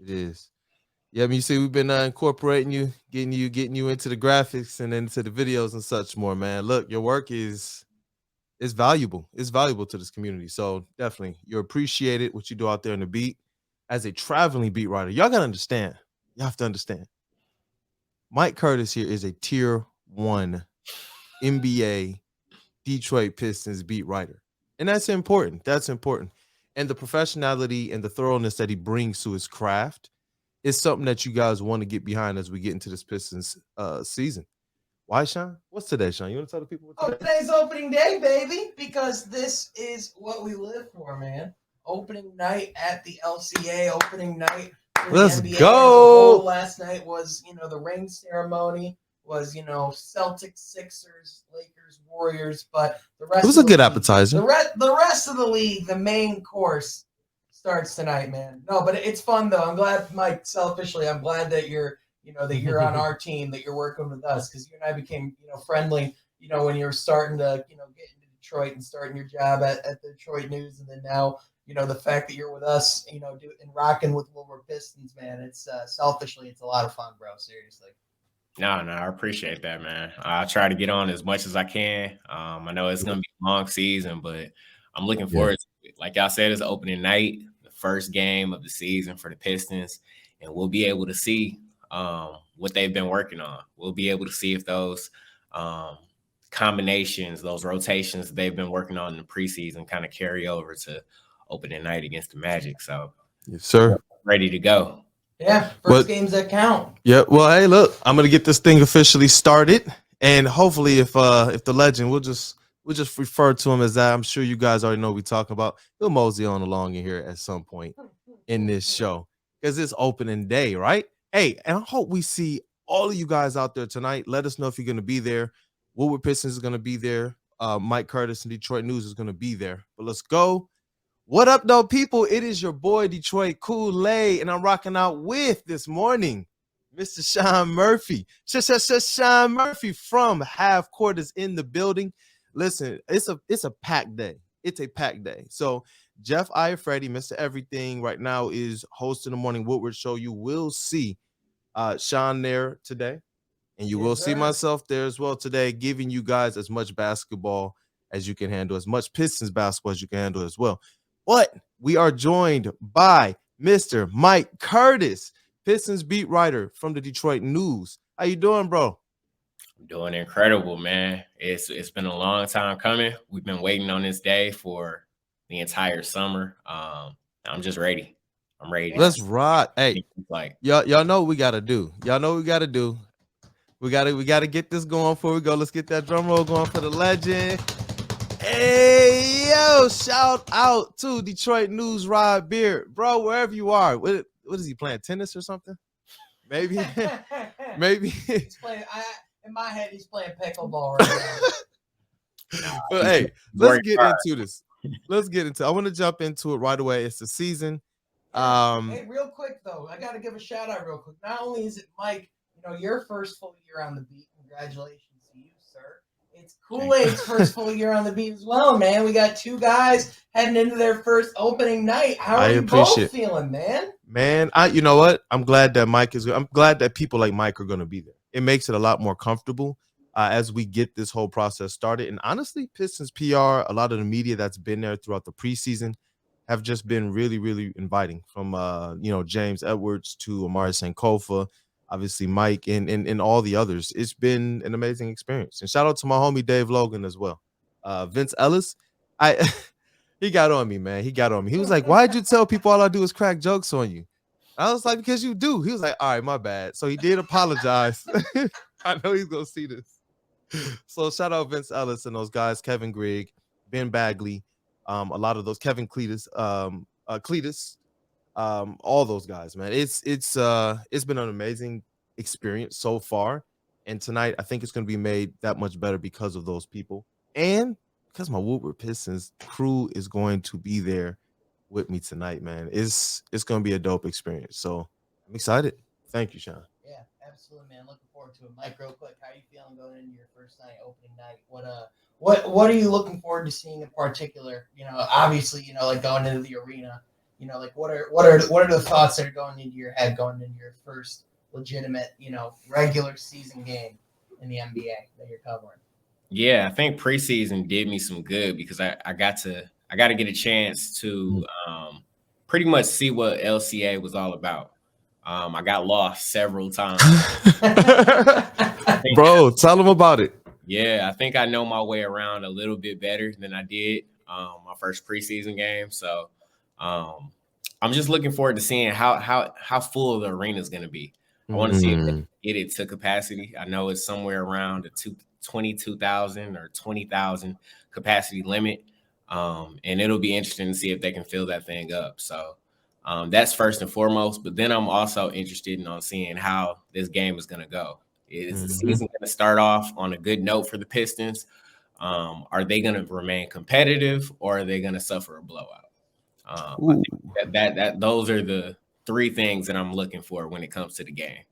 It is. Yeah, I mean, you see, we've been incorporating you, getting you into the graphics and into the videos and such more, man. Look, your work is valuable. It's valuable to this community. So definitely, you're appreciated what you do out there in the beat as a traveling beat writer. Y'all gotta understand. You have to understand. Mike Curtis here is a tier 1 NBA Detroit Pistons beat writer. And that's important. That's important. And the professionality and the thoroughness that he brings to his craft is something that you guys want to get behind as we get into this Pistons season. Why, Sean? What's today, Sean? You want to tell the people what today? Today's opening day, baby, because this is what we live for, man. Opening night at the LCA, opening night for the Let's NBA. go. Last night was, the ring ceremony, was, Celtics, Sixers, Lakers, Warriors, but the rest It was of a good the league, appetizer. The rest of the league, the main course starts tonight, man. No, but it's fun though. I'm glad, Mike, selfishly, I'm glad that you're on our team, that you're working with us, because you and I became, friendly, when you were starting to, get into Detroit and starting your job at the Detroit News. And then now, the fact that you're with us, and rocking with Woodward Pistons, man, it's selfishly, it's a lot of fun, bro. Seriously. No, I appreciate that, man. I try to get on as much as I can. I know it's going to be a long season, but I'm looking forward to it. Like y'all said, it's opening night, the first game of the season for the Pistons, and we'll be able to see what they've been working on. We'll be able to see if those combinations, those rotations they've been working on in the preseason kind of carry over to opening night against the Magic. So, yes, sir. Ready to go. Yeah, first games that count. Yeah, well, hey, look, I'm gonna get this thing officially started, and hopefully, if the legend, we'll just refer to him as that. I'm sure you guys already know what we talk about. He'll mosey on along in here at some point in this show because it's opening day, right? Hey, and I hope we see all of you guys out there tonight. Let us know if you're gonna be there. Woodward Pistons is gonna be there. Mike Curtis and Detroit News is gonna be there. But let's go. What up, though, people? It is your boy, Detroit Kool-Aid, and I'm rocking out with this morning, Mr. Sean Murphy. Sean Murphy from Half Court is in the building. Listen, it's a packed day. It's a packed day. So Jeff Iafredi, Mr. Everything, right now is hosting the Morning Woodward Show. You will see Sean there today, and you will see myself there as well today, giving you guys as much basketball as you can handle, as much Pistons basketball as you can handle as well. But we are joined by Mr. Mike Curtis, Pistons beat writer from the Detroit News. How you doing, bro? I'm doing incredible, man. It's been a long time coming. We've been waiting on this day for the entire summer. I'm just ready. I'm ready. Let's rock. Hey, y'all know what we gotta do. Y'all know what we gotta do. We gotta get this going before we go. Let's get that drum roll going for the legend. Hey, yo, shout out to Detroit News Rod Beard. Bro, wherever you are. What is he playing, tennis or something? Maybe. Maybe. He's playing, in my head, he's playing pickleball right now. But hey, let's get into this. I want to jump into it right away. It's the season. Hey, real quick, though, I got to give a shout out real quick. Not only is it Mike, your first full year on the beat. Congratulations to you, sir. It's Kool-Aid's first full year on the beat as well, man. We got two guys heading into their first opening night. How are you both feeling, man? Man, you know what? I'm glad that people like Mike are going to be there. It makes it a lot more comfortable as we get this whole process started. And honestly, Pistons PR, a lot of the media that's been there throughout the preseason have just been really, really inviting, from James Edwards to Amari Sankofa, obviously Mike, and all the others. It's been an amazing experience. And shout out to my homie Dave Logan as well. Vince Ellis, he got on me, man. He got on me. He was like, "Why'd you tell people all I do is crack jokes on you?" I was like, "Because you do." He was like, "All right, my bad." So he did apologize. I know he's gonna see this. So shout out Vince Ellis and those guys, Kevin Grigg, Ben Bagley, a lot of those, Kevin Cletus, all those guys, man. It's been an amazing experience so far, and tonight I think it's going to be made that much better because of those people, and because my Woodward Pistons crew is going to be there with me tonight, man. It's going to be a dope experience, so I'm excited. Thank you, Sean. Yeah, absolutely, man. Looking forward to it. Mike, real quick, how are you feeling going into your first night, opening night? What are you looking forward to seeing in particular? Obviously, like going into the arena, like what are the thoughts that are going into your head going into your first legitimate, regular season game in the NBA that you're covering? Yeah, I think preseason did me some good because I got to get a chance to pretty much see what LCA was all about. I got lost several times. Bro, tell them about it. Yeah, I think I know my way around a little bit better than I did my first preseason game. So I'm just looking forward to seeing how full the arena is going to be. I want to see if they can get it to capacity. I know it's somewhere around the 22,000 or 20,000 capacity limit. And it'll be interesting to see if they can fill that thing up. So that's first and foremost. But then I'm also interested in seeing how this game is going to go. Is the season going to start off on a good note for the Pistons? Are they going to remain competitive, or are they going to suffer a blowout? I think that those are the three things that I'm looking for when it comes to the game.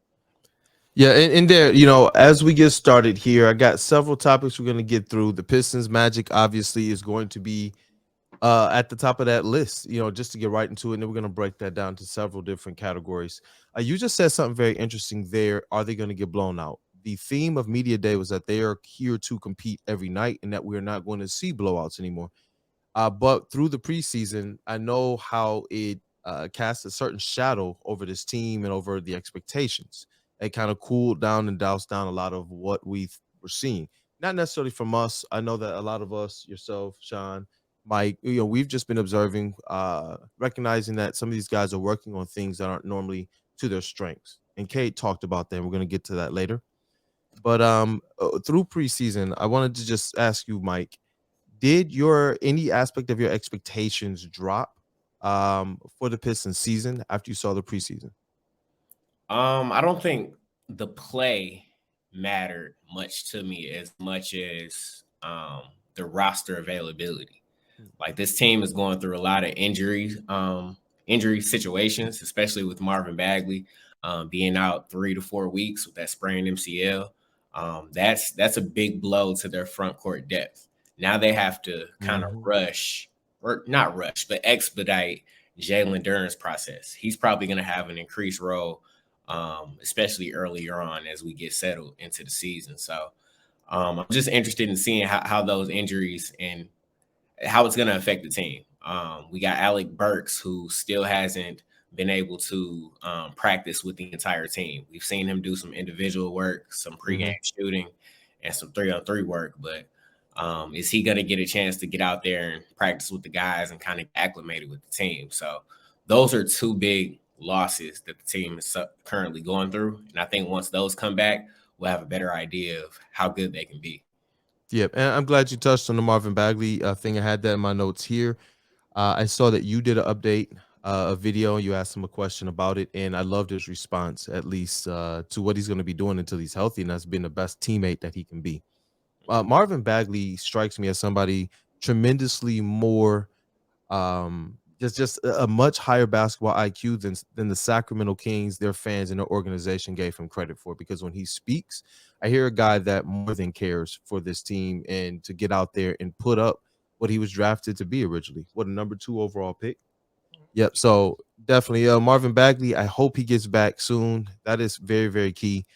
Yeah, and there, as we get started here, I got several topics we're going to get through. The Pistons Magic obviously is going to be at the top of that list, just to get right into it. And then we're going to break that down to several different categories. You just said something very interesting there. Are they going to get blown out? The theme of Media Day was that they are here to compete every night and that we're not going to see blowouts anymore. But through the preseason, I know how it casts a certain shadow over this team and over the expectations. It kind of cooled down and doused down a lot of what we were seeing. Not necessarily from us. I know that a lot of us, yourself, Sean, Mike, we've just been observing, recognizing that some of these guys are working on things that aren't normally to their strengths. And Cade talked about that. We're going to get to that later. But through preseason, I wanted to just ask you, Mike, did any aspect of your expectations drop for the Pistons season after you saw the preseason? I don't think the play mattered much to me as much as the roster availability. Like, this team is going through a lot of injury situations, especially with Marvin Bagley being out 3 to 4 weeks with that sprained MCL. That's a big blow to their front court depth. Now they have to kind of not rush, but expedite Jalen Duren's process. He's probably going to have an increased role, especially earlier on as we get settled into the season. So I'm just interested in seeing how those injuries and how it's going to affect the team. We got Alec Burks, who still hasn't been able to practice with the entire team. We've seen him do some individual work, some pregame shooting, and some 3-on-3 work. But is he going to get a chance to get out there and practice with the guys and kind of acclimated with the team? So those are two big losses that the team is currently going through. And I think once those come back, we'll have a better idea of how good they can be. Yep, and I'm glad you touched on the Marvin Bagley thing. I had that in my notes here. I saw that you did an update, a video, and you asked him a question about it, and I loved his response, at least to what he's going to be doing until he's healthy, and that's been the best teammate that he can be. Marvin Bagley strikes me as somebody tremendously more just a much higher basketball IQ than the Sacramento Kings, their fans, and their organization gave him credit for. Because when he speaks, I hear a guy that more than cares for this team and to get out there and put up what he was drafted to be originally. What, a number 2 overall pick? Yep. So definitely Marvin Bagley, I hope he gets back soon. That is very, very key.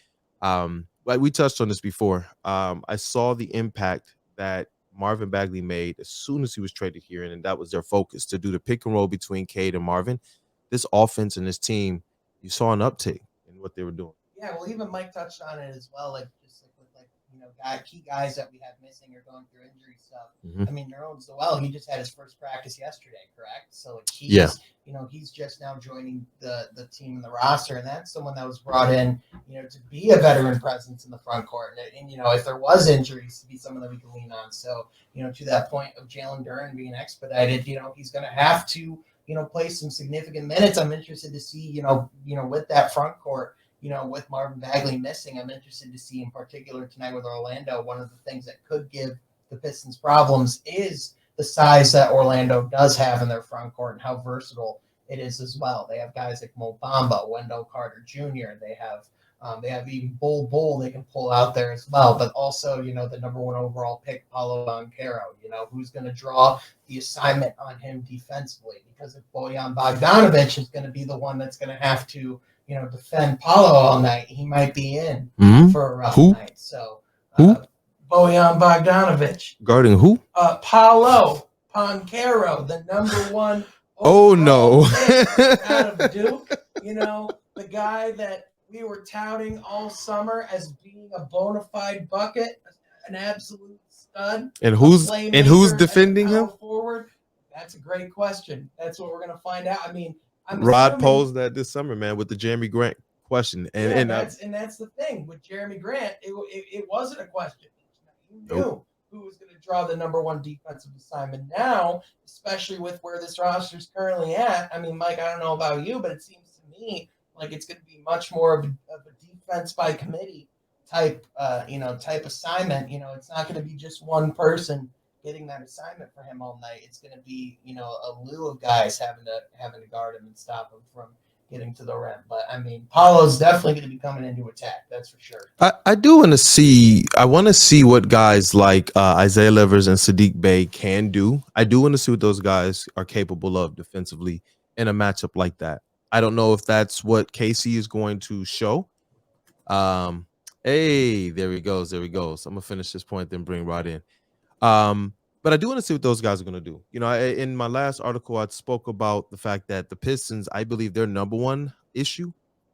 Like we touched on this before. I saw the impact that Marvin Bagley made as soon as he was traded here, and that was their focus, to do the pick and roll between Cade and Marvin. This offense and this team, you saw an uptick in what they were doing. Yeah, well, even Mike touched on it as well, like just like with key guys that we have missing or going through injury stuff. I mean, Nerlens Noel, he just had his first practice yesterday, correct? So like he's just now joining the team and the roster, and that's someone that was brought in, to be a veteran presence in the front court, and if there was injuries, to be someone that we can lean on. So to that point of Jalen Duren being expedited, he's going to have to play some significant minutes. I'm interested to see with that front court. With Marvin Bagley missing, I'm interested to see in particular tonight with Orlando. One of the things that could give the Pistons problems is the size that Orlando does have in their front court and how versatile it is as well. They have guys like Mo Bamba, Wendell Carter Jr. They have They have even Bull they can pull out there as well. But also, the number 1 overall pick, Paulo Banchero, who's going to draw the assignment on him defensively. Because if Bojan Bogdanovic is going to be the one that's going to have to, defend Paulo all night, he might be in for a rough night. So, Bojan Bogdanovic. Guarding who? Paulo Banchero, the number 1 no. pick out of Duke. The guy that we were touting all summer as being a bona fide bucket, an absolute stud. And who's defending him? Forward? That's a great question. That's what we're going to find out. I mean, Rod posed that this summer, man, with the Jeremy Grant question. And that's the thing with Jeremy Grant. It wasn't a question. You knew who was going to draw the number 1 defensive assignment. Now, especially with where this roster is currently at, I mean, Mike, I don't know about you, but it seems to me like it's going to be much more of a defense by committee type assignment. It's not going to be just one person getting that assignment for him all night. It's going to be, a slew of guys having to guard him and stop him from getting to the rim. But I mean, Paulo's definitely going to be coming into attack. That's for sure. I do want to see. I want to see what guys like Isaiah Livers and Sadiq Bey can do. I do want to see what those guys are capable of defensively in a matchup like that. I don't know if that's what Casey is going to show. Hey, there he goes. I'm gonna finish this point, then bring Rod in. But I do want to see what those guys are going to do. In my last article, I spoke about the fact that the Pistons, I believe their number 1 issue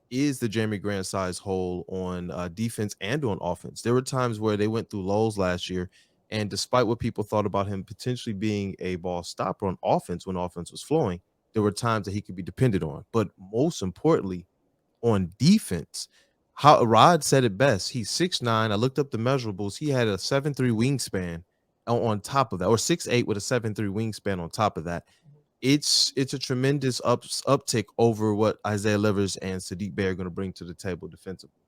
is the Jeremy Grant size hole on defense and on offense. There were times where they went through lulls last year, and despite what people thought about him potentially being a ball stopper on offense when offense was flowing, there were times that he could be depended on. But most importantly, on defense, how Rod said it best. He's 6'9". I looked up the measurables. He had a 7'3" wingspan on top of that, or 6'8" with a 7'3" wingspan on top of that. It's a tremendous uptick over what Isaiah Livers and Sadiq Bey are going to bring to the table defensively.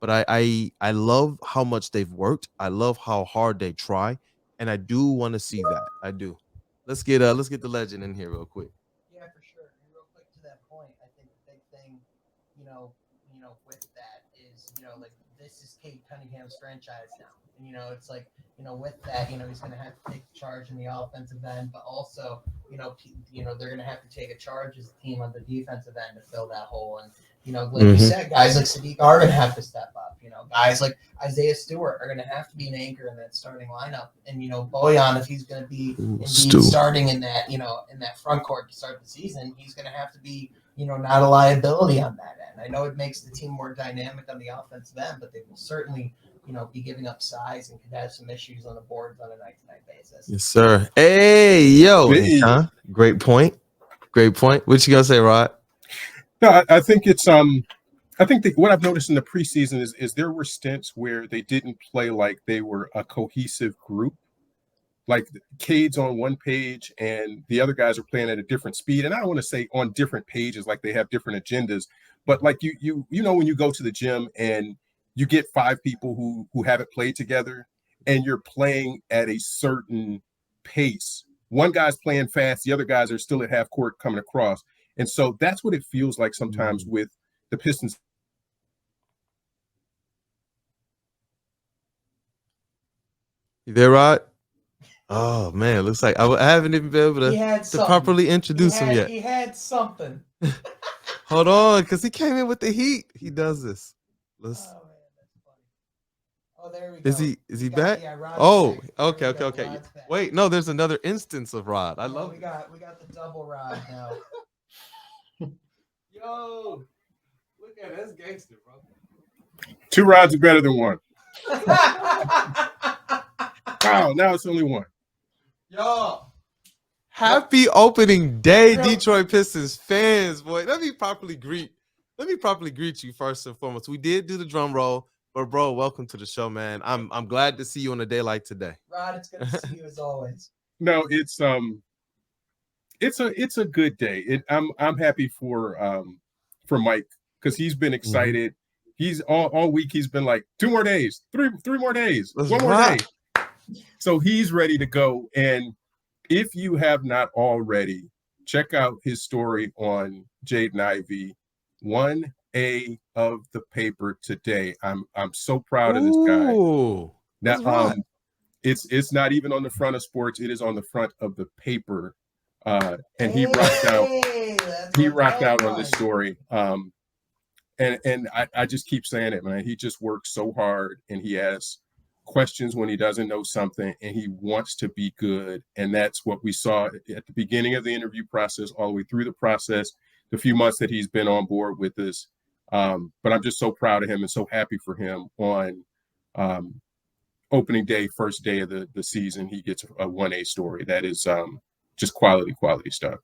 But I love how much they've worked. I love how hard they try, and I do want to see that. I do. Let's get the legend in here real quick. Yeah, for sure. And real quick to that point, I think the big thing, with that is, like this is Cade Cunningham's franchise now. And, it's like, with that, he's going to have to take charge in the offensive end, but also, they're going to have to take a charge as a team on the defensive end to fill that hole. And, like you said, guys like Sadiq are going to have to step up. Guys like Isaiah Stewart are going to have to be an anchor in that starting lineup. And, Bojan, if he's going to be starting in that, in that front court to start the season, he's going to have to be, not a liability on that end. I know it makes the team more dynamic on the offensive end, but they will certainly, be giving up size and could have some issues on the boards on a night-to-night basis. Yes, sir. Hey, yo. Huh? Great point. What you gonna say, Rod? No, I think it's I think what I've noticed in the preseason is there were stints where they didn't play like they were a cohesive group. Like Cade's on one page and the other guys are playing at a different speed. And I don't want to say on different pages like they have different agendas, but like you when you go to the gym and you get 5 people who haven't played together and you're playing at a certain pace. One guy's playing fast, the other guys are still at half court coming across. And so that's what it feels like sometimes with the Pistons. You there, Rod? Oh, man, it looks like I haven't even been able to properly introduce him yet. He had something. Hold on, because he came in with the heat. He does this. Let's. Oh, man, that's funny. Oh, there we go. Is he back? Yeah, oh, back. Okay. Wait, no, there's another instance of Rod. I love we got the double Rod now. Yo, look at that's gangster, bro. 2 rods are better than 1. Wow, now it's only 1. Yo, happy opening day, Detroit Pistons fans, boy. Let me properly greet you first and foremost. We did do the drum roll, but bro, welcome to the show, man. I'm glad to see you on a day like today. Rod, it's good to see you as always. No, it's a good day. I'm happy for Mike because he's been excited. He's all week. He's been like 2 more days, three more days, Let's 1 more rock. day. So he's ready to go. And if you have not already, check out his story on Jaden Ivey. 1 A of the paper today. I'm so proud of this guy. Ooh, that's Now, right. it's not even on the front of sports. It is on the front of the paper. And he rocked out. He rocked out on this story. And I just keep saying it, man. He just works so hard, and he asks questions when he doesn't know something, and he wants to be good. And that's what we saw at the beginning of the interview process, all the way through the process, the few months that he's been on board with us. But I'm just so proud of him and so happy for him on opening day, first day of the season. He gets a 1A story. That is just quality stuff.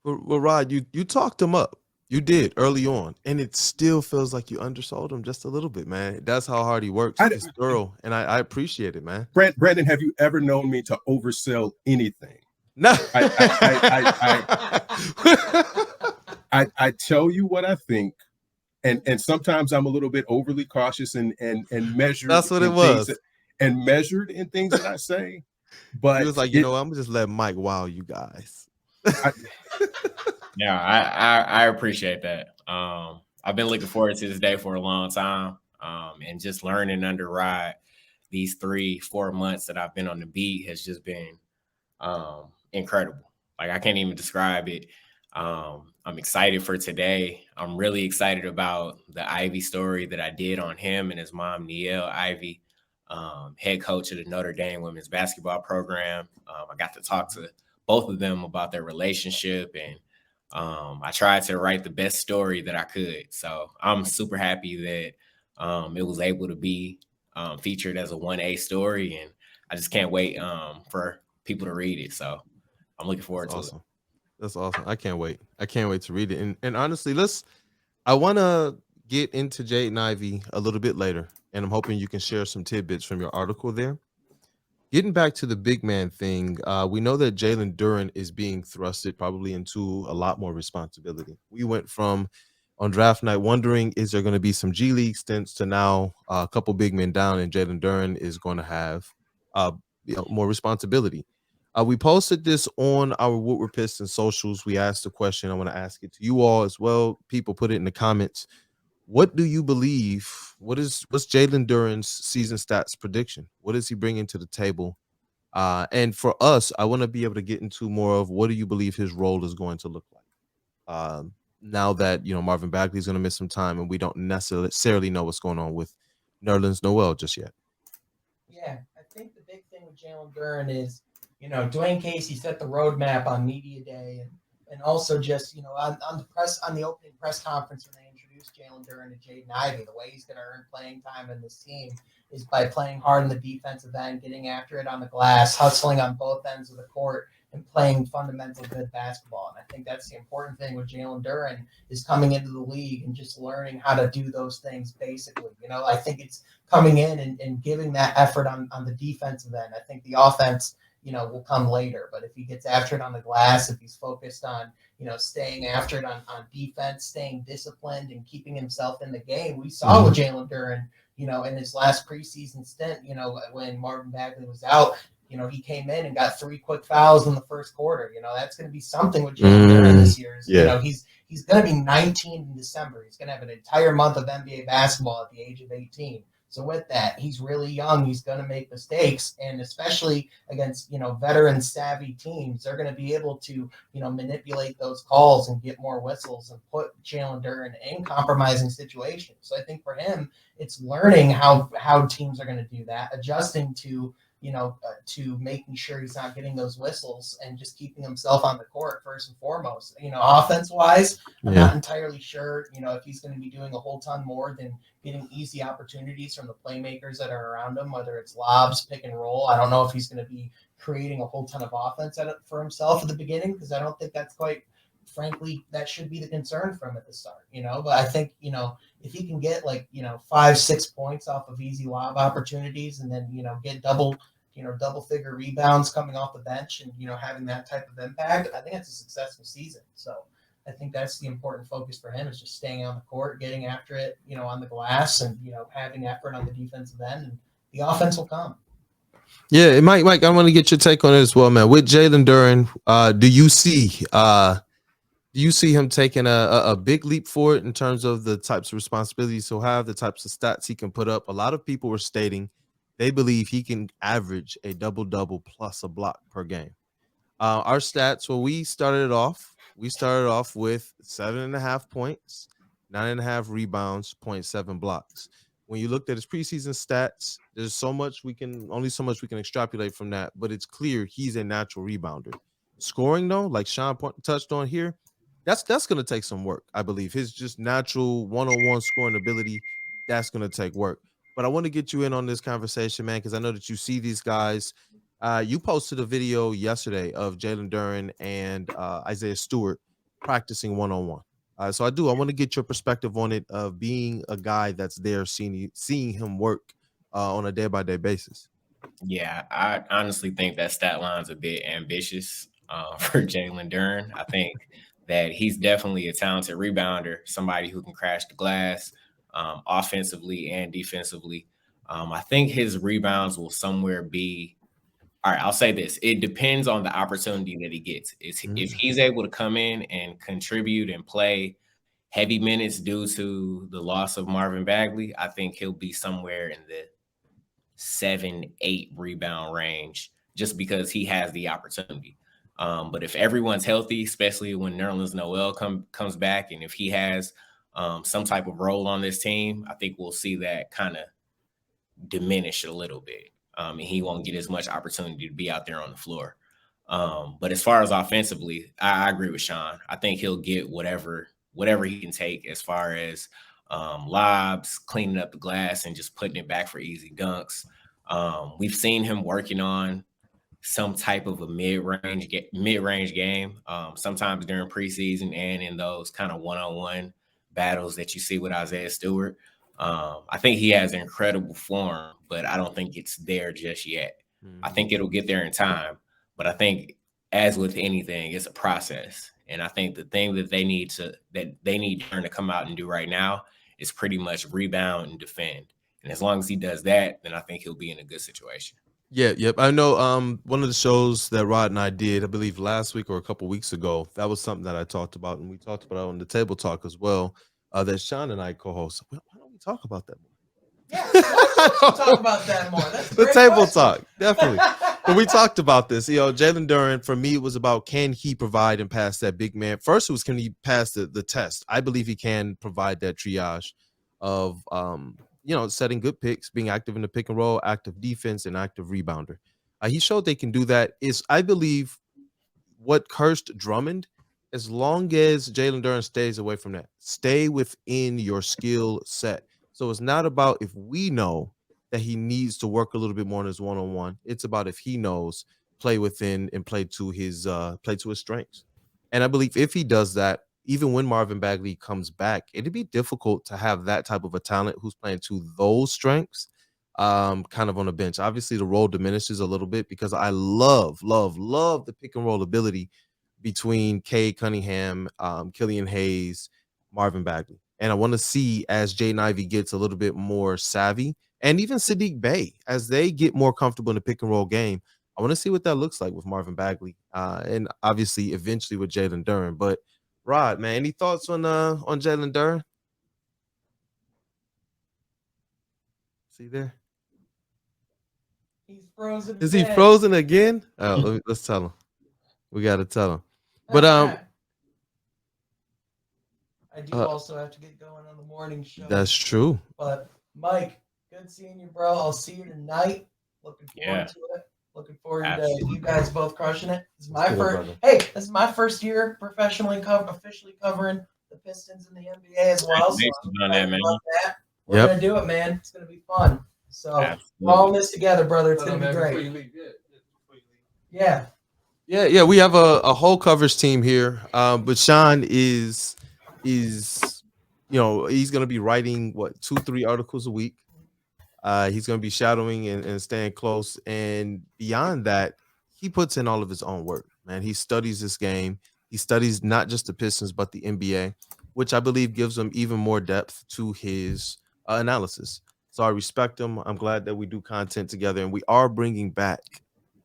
Well, Rod, you talked him up. You did early on, and it still feels like you undersold him just a little bit, man. That's how hard he works. He's thorough, and I appreciate it, man. Brandon, have you ever known me to oversell anything? No. I tell you what I think, and sometimes I'm a little bit overly cautious and measured. That's what it was. And measured in things that I say. But he was like, I'm gonna just let Mike wow you guys. Yeah, I appreciate that. I've been looking forward to this day for a long time. And just learning under Rod these 3-4 months that I've been on the beat has just been incredible. Like, I can't even describe it. I'm excited for today. I'm really excited about the Ivey story that I did on him and his mom, Niele Ivey, head coach of the Notre Dame women's basketball program. I got to talk to both of them about their relationship, and I tried to write the best story that I could. So I'm super happy that it was able to be featured as a 1A story, and I just can't wait for people to read it. So I'm looking forward to it. That's awesome. I can't wait. I can't wait to read it. And honestly, I want to get into Jaden Ivey a little bit later, and I'm hoping you can share some tidbits from your article there. Getting back to the big man thing, we know that Jalen Duren is being thrusted probably into a lot more responsibility. We went from on draft night wondering, is there going to be some G League stints, to now a couple big men down, and Jalen Duren is going to have more responsibility. We posted this on our Woodward Pistons socials. We asked the question. I want to ask it to you all as well. People, put it in the comments. What do you believe? What's Jalen Duren's season stats prediction? What is he bringing to the table? And for us, I want to be able to get into more of, what do you believe his role is going to look like? Now that Marvin Bagley is going to miss some time, and we don't necessarily know what's going on with Nerlens Noel just yet. Yeah, I think the big thing with Jalen Duren is, Dwayne Casey set the roadmap on media day, and also just on the opening press conference when they introduced Jalen Duren to Jaden Ivey. The way he's going to earn playing time in this team is by playing hard in the defensive end, getting after it on the glass, hustling on both ends of the court, and playing fundamental good basketball. And I think that's the important thing with Jalen Duren, is coming into the league and just learning how to do those things basically. I think it's coming in and giving that effort on the defensive end. I think the offense, will come later. But if he gets after it on the glass, if he's focused on, staying after it on defense, staying disciplined and keeping himself in the game. We saw with Jalen Duren, in his last preseason stint, when Marvin Bagley was out, he came in and got 3 quick fouls in the first quarter. That's going to be something with Jalen Duren this year. He's going to be 19 in December. He's going to have an entire month of NBA basketball at the age of 18. So with that, he's really young. He's going to make mistakes, and especially against, veteran savvy teams, they're going to be able to, manipulate those calls and get more whistles and put Jalen Duren in compromising situations. So I think for him, it's learning how teams are going to do that, adjusting to, to making sure he's not getting those whistles and just keeping himself on the court first and foremost. Offense-wise, I'm not entirely sure, if he's going to be doing a whole ton more than getting easy opportunities from the playmakers that are around him, whether it's lobs, pick and roll. I don't know if he's going to be creating a whole ton of offense for himself at the beginning, because I don't think that's quite, frankly, that should be the concern for him at the start, But I think, if he can get 5-6 points off of easy lob opportunities, and then, get double figure rebounds coming off the bench, and, having that type of impact, I think that's a successful season. So I think that's the important focus for him, is just staying on the court, getting after it, on the glass, and, having effort on the defensive end, and the offense will come. Yeah, Mike, I want to get your take on it as well, man. With Jalen Duren, do you see Do you see him taking a big leap forward in terms of the types of responsibilities he'll have, the types of stats he can put up? A lot of people were stating they believe he can average a double-double plus a block per game. Our stats, well, we started off with 7.5 points, 9.5 rebounds, zero point 0.7 blocks. When you looked at his preseason stats, there's only so much we can extrapolate from that, but it's clear he's a natural rebounder. Scoring though, like Sean touched on here, that's gonna take some work. I believe his just natural one-on-one scoring ability, that's gonna take work. But I want to get you in on this conversation, man, because I know that you see these guys. You posted a video yesterday of Jalen Duren and Isaiah Stewart practicing one-on-one. So I want to get your perspective on it of being a guy that's there, seeing him work on a day-by-day basis. Yeah, I honestly think that stat line's a bit ambitious for Jalen Duren. I think that he's definitely a talented rebounder, somebody who can crash the glass offensively and defensively. I think his rebounds will somewhere be all right. I'll say this: it depends on the opportunity that he gets. If he's able to come in and contribute and play heavy minutes due to the loss of Marvin Bagley, I think he'll be somewhere in the 7-8 rebound range just because he has the opportunity. But if everyone's healthy, especially when Nerlens Noel comes back, and if he has some type of role on this team, I think we'll see that kind of diminish a little bit. And he won't get as much opportunity to be out there on the floor. But as far as offensively, I agree with Sean. I think he'll get whatever he can take as far as lobs, cleaning up the glass, and just putting it back for easy dunks. We've seen him working on some type of a mid-range game, sometimes during preseason and in those kind of one-on-one battles that you see with Isaiah Stewart. I think he has incredible form, but I don't think it's there just yet. I think it'll get there in time, but I think as with anything, it's a process. And I think the thing that they need Duren to come out and do right now is pretty much rebound and defend. And as long as he does that, then I think he'll be in a good situation. Yeah, yep. I know one of the shows that Rod and I did, I believe last week or a couple weeks ago, that was something that I talked about, and we talked about it on the table talk as well. That Sean and I co-host. Why don't we talk about that more? Yeah, why don't you talk about that more? That's a the great table question. talk, definitely. But we talked about this. Jalen Duren, for me, it was about can he provide and pass that big man. First, it was can he pass the test. I believe he can provide that triage of setting good picks, being active in the pick and roll, active defense, and active rebounder. He showed they can do that. Is I believe what cursed Drummond, as long as Jalen Duren stays away from that, stay within your skill set. So it's not about if we know that he needs to work a little bit more on his one-on-one. It's about if he knows play within and play to his strengths. And I believe if he does that, even when Marvin Bagley comes back, it'd be difficult to have that type of a talent who's playing to those strengths kind of on the bench. Obviously, the role diminishes a little bit because I love the pick and roll ability between Cade Cunningham, Killian Hayes, Marvin Bagley. And I want to see as Jaden Ivey gets a little bit more savvy, and even Sadiq Bey, as they get more comfortable in the pick and roll game, I want to see what that looks like with Marvin Bagley, and obviously eventually with Jalen Duren. But Rod, man, any thoughts on Jalen Duren? See there? He's frozen. Is he frozen again? Oh, let's tell him. We got to tell him. But I do also have to get going on the morning show. That's true. But Mike, good seeing you, bro. I'll see you tonight. Looking forward to it. Looking forward to you guys both crushing it. This is my first year professionally officially covering the Pistons in the NBA as well. So we're gonna do it, man. It's gonna be fun. So we're all in this together, brother. It's gonna be great. Yeah. We have a whole coverage team here. But Sean is he's gonna be writing 2-3 articles a week. He's going to be shadowing and staying close. And beyond that, he puts in all of his own work, man. He studies this game. He studies not just the Pistons, but the NBA, which I believe gives him even more depth to his analysis. So I respect him. I'm glad that we do content together, and we are bringing back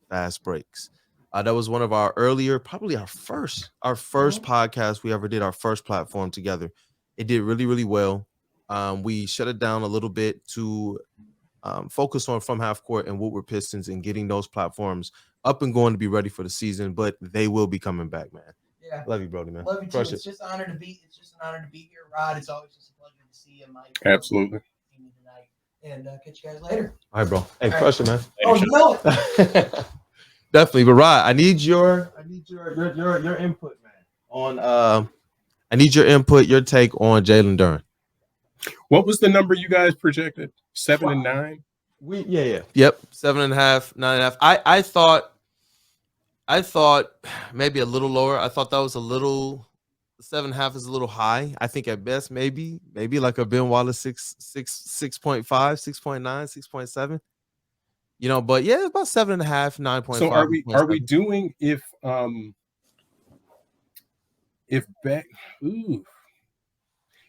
fast breaks. That was one of our earlier, probably our first podcast we ever did, our first platform together. It did really, really well. We shut it down a little bit to focus on From Half Court and Woodward Pistons and getting those platforms up and going to be ready for the season, but they will be coming back, man. Yeah. Love you, Brody, man. Love you too. Crush It's it. just an honor to be here, Rod. It's always just a pleasure to see you, Mike. Absolutely. Tonight. And catch you guys later. All right, bro. Hey, All crush it, man. Oh, you know it. Definitely. But Rod, I need your input, man. On I need your input, your take on Jalen Duren. What was the number you guys projected? 7 and 9? Yep. 7.5, 9.5. I thought maybe a little lower. I thought that was a little 7.5 is a little high. I think at best maybe like a Ben Wallace 6.5, 6.9, 6.7. You know, but yeah, about 7.5, 9.5. So are we doing if back? Ooh.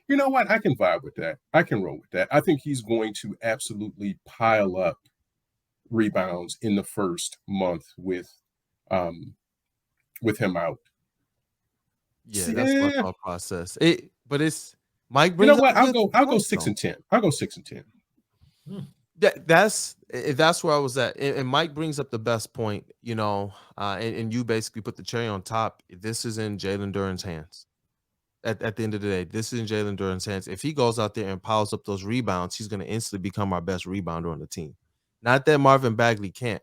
You know what? I can vibe with that. I can roll with that. I think he's going to absolutely pile up rebounds in the first month with him out. Yeah, that's my thought process. But it's Mike. You know what? I'll go 6 and 10. I'll go 6 and 10. That's where I was at. And Mike brings up the best point. You know, and you basically put the cherry on top. This is in Jalen Duren's hands. At the end of the day, this is in Jalen Duren's hands. If he goes out there and piles up those rebounds, he's going to instantly become our best rebounder on the team. Not that Marvin Bagley can't,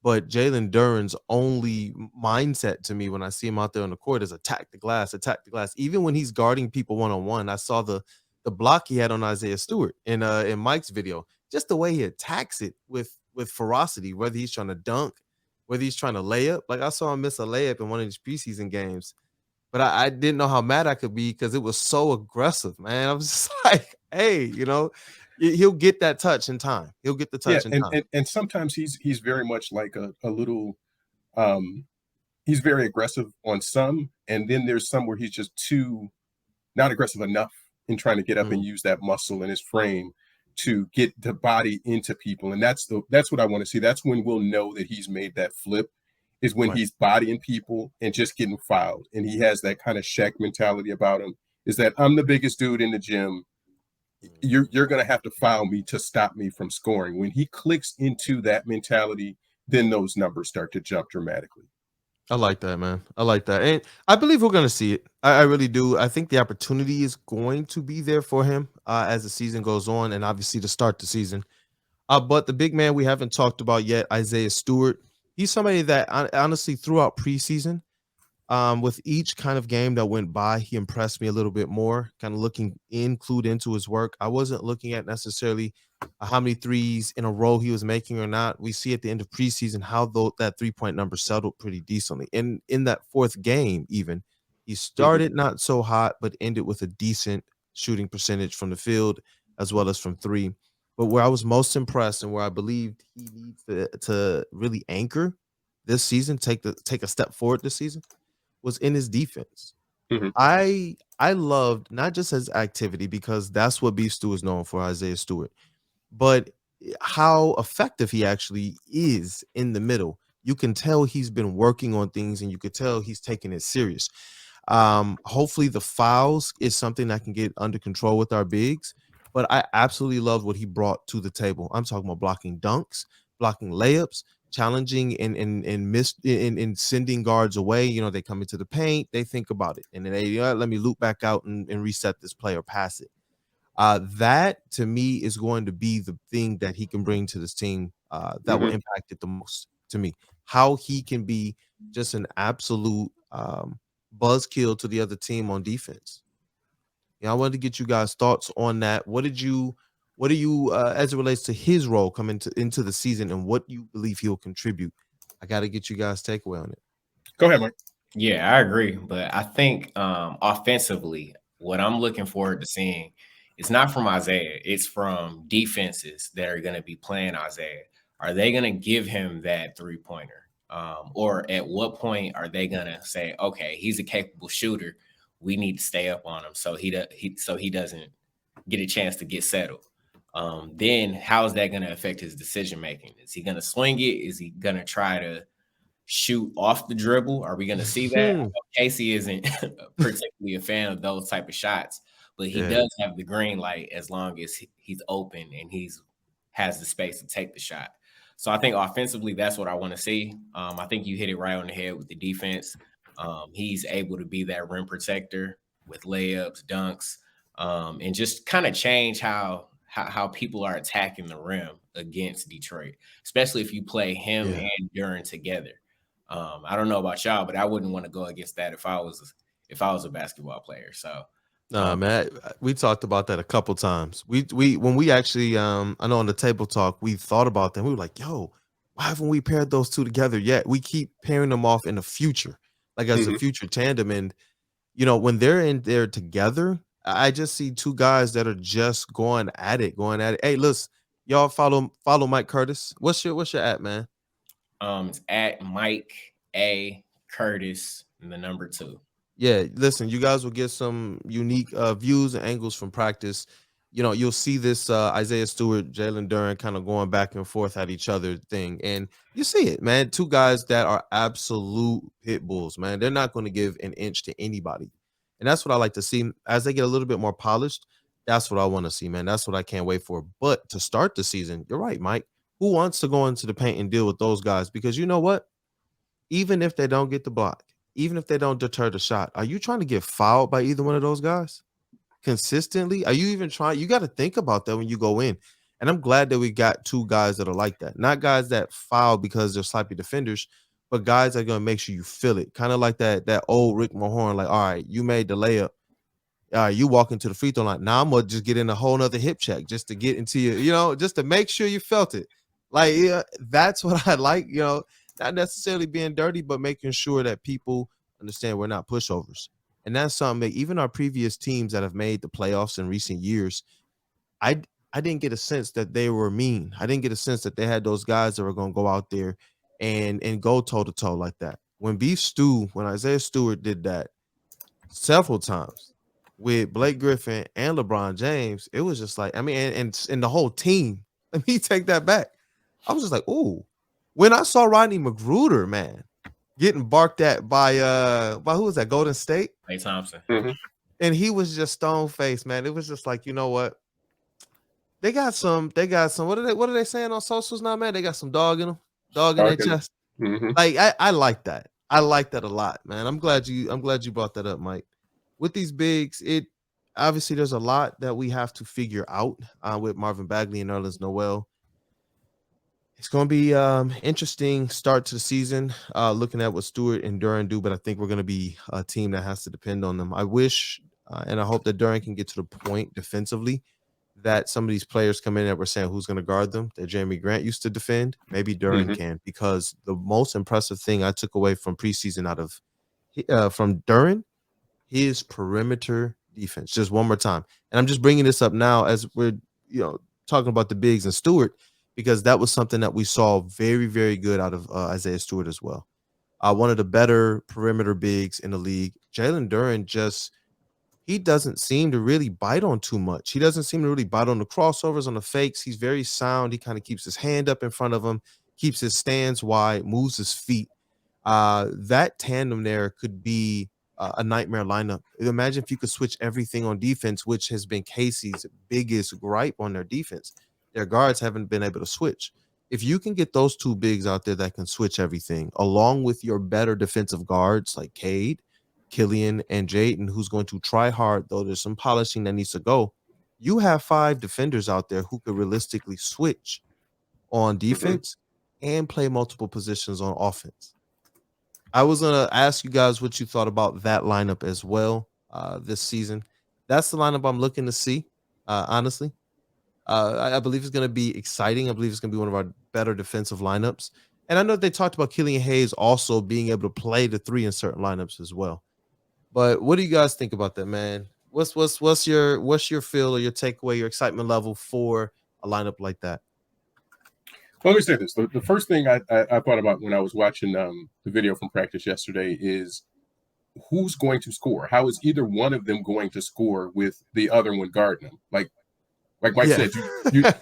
but Jalen Duren's only mindset to me when I see him out there on the court is attack the glass. Even when he's guarding people one-on-one, I saw the block he had on Isaiah Stewart in Mike's video. Just the way he attacks it with ferocity, whether he's trying to dunk, whether he's trying to lay up. Like I saw him miss a layup in one of these preseason games. But I didn't know how mad I could be because it was so aggressive, man. I was just like, hey, you know, he'll get that touch in time. He'll get the touch in time. And sometimes he's very much like a little he's very aggressive on some, and then there's some where he's just too not aggressive enough in trying to get up and use that muscle in his frame to get the body into people. And that's what I want to see. That's when we'll know that he's made that flip. Is when he's bodying people and just getting fouled. And he has that kind of Shaq mentality about him, is that I'm the biggest dude in the gym. You're going to have to foul me to stop me from scoring. When he clicks into that mentality, then those numbers start to jump dramatically. I like that, man. I like that. And I believe we're going to see it. I really do. I think the opportunity is going to be there for him as the season goes on and obviously to start the season. But the big man we haven't talked about yet, Isaiah Stewart, he's somebody that honestly throughout preseason, with each kind of game that went by, he impressed me a little bit more, kind of clued into his work. I wasn't looking at necessarily how many threes in a row he was making or not. We see at the end of preseason how that 3-point number settled pretty decently. And in that fourth game, even, he started not so hot, but ended with a decent shooting percentage from the field as well as from three. But where I was most impressed and where I believed he needs to really anchor this season, take a step forward this season, was in his defense. I loved not just his activity, because that's what Beef Stew is known for, Isaiah Stewart, but how effective he actually is in the middle. You can tell he's been working on things, and you could tell he's taking it serious. Hopefully the fouls is something that can get under control with our bigs. But I absolutely loved what he brought to the table. I'm talking about blocking dunks, blocking layups, challenging and sending guards away. You know, they come into the paint, they think about it, and then they let me loop back out and reset this play or pass it. That to me is going to be the thing that he can bring to this team that will impact it the most. To me, how he can be just an absolute buzzkill to the other team on defense. I wanted to get you guys' thoughts on that. What do you, as it relates to his role coming into the season and what you believe he'll contribute? I got to get you guys' takeaway on it. Go ahead, Mike. Yeah, I agree. But I think offensively, what I'm looking forward to seeing is not from Isaiah. It's from defenses that are going to be playing Isaiah. Are they going to give him that three-pointer? Or at what point are they going to say, okay, he's a capable shooter, we need to stay up on him so he doesn't get a chance to get settled. Then how is that going to affect his decision making? Is he going to swing it? Is he going to try to shoot off the dribble? Are we going to see that? I know Casey isn't particularly a fan of those type of shots, but he does have the green light as long as he's open and has the space to take the shot. So I think offensively, that's what I want to see. I think you hit it right on the head with the defense. He's able to be that rim protector with layups, dunks, and just kind of change how people are attacking the rim against Detroit, especially if you play him and Duren together. I don't know about y'all, but I wouldn't want to go against that if I was a basketball player. So man, we talked about that a couple times. We when we actually I know on the table talk, we thought about them. We were like, yo, why haven't we paired those two together yet? We keep pairing them off in the future, like as a future tandem. And when they're in there together, I just see two guys that are just going at it. Hey, listen, y'all follow Mike Curtis. What's your at, man? It's at Mike A. Curtis, and the number 2. Yeah, listen, you guys will get some unique views and angles from practice. You'll see this Isaiah Stewart, Jalen Duren kind of going back and forth at each other thing. And you see it, man. Two guys that are absolute pit bulls, man. They're not going to give an inch to anybody. And that's what I like to see. As they get a little bit more polished, that's what I want to see, man. That's what I can't wait for. But to start the season, you're right, Mike. Who wants to go into the paint and deal with those guys? Because you know what? Even if they don't get the block, even if they don't deter the shot, are you trying to get fouled by either one of those guys consistently? Are you even trying? You got to think about that when you go in. And I'm glad that we got two guys that are like that. Not guys that foul because they're sloppy defenders, but guys that are going to make sure you feel it. Kind of like that old Rick Mahorn, like, all right, you made the layup. All right, you walk into the free throw line. Now I'm going to just get in a whole nother hip check just to get into you, just to make sure you felt it. Like, that's what I like, not necessarily being dirty, but making sure that people understand we're not pushovers. And that's something that even our previous teams that have made the playoffs in recent years, I didn't get a sense that they were mean. I didn't get a sense that they had those guys that were going to go out there and go toe-to-toe like that. When Isaiah Stewart did that several times with Blake Griffin and LeBron James, it was just like, and the whole team, let me take that back. I was just like, ooh. When I saw Rodney Magruder, man, getting barked at by who was that? Golden State? Clay Thompson. And he was just stone-faced, man. It was just like, you know what? They got some, what are they saying on socials now, man? They got some dog in them, dog in their chest. Like, I like that. I like that a lot, man. I'm glad you brought that up, Mike. With these bigs, obviously there's a lot that we have to figure out with Marvin Bagley and Nerlens Noel. It's going to be interesting start to the season, looking at what Stewart and Duren do, but I think we're going to be a team that has to depend on them. I wish and I hope that Duren can get to the point defensively that some of these players come in that we're saying who's going to guard them, that Jeremy Grant used to defend. Maybe Duren can, because the most impressive thing I took away from preseason from Duren, his perimeter defense. Just one more time. And I'm just bringing this up now as we're talking about the bigs and Stewart, because that was something that we saw very, very good out of Isaiah Stewart as well. One of the better perimeter bigs in the league. Jalen Duren he doesn't seem to really bite on too much. He doesn't seem to really bite on the crossovers, on the fakes. He's very sound. He kind of keeps his hand up in front of him, keeps his stance wide, moves his feet. That tandem there could be a nightmare lineup. Imagine if you could switch everything on defense, which has been Casey's biggest gripe on their defense. Their guards haven't been able to switch. If you can get those two bigs out there that can switch everything, along with your better defensive guards like Cade, Killian, and Jaden, who's going to try hard, though there's some polishing that needs to go, you have 5 defenders out there who could realistically switch on defense and play multiple positions on offense. I was going to ask you guys what you thought about that lineup as well this season. That's the lineup I'm looking to see, honestly. I believe it's going to be exciting. I believe it's going to be one of our better defensive lineups. And I know they talked about Killian Hayes also being able to play the 3 in certain lineups as well. But what do you guys think about that, man? What's your feel or your takeaway, your excitement level for a lineup like that? Well, let me say this. The first thing I thought about when I was watching the video from practice yesterday is who's going to score? How is either one of them going to score with the other one guarding them? Like, Like Mike Yeah. said,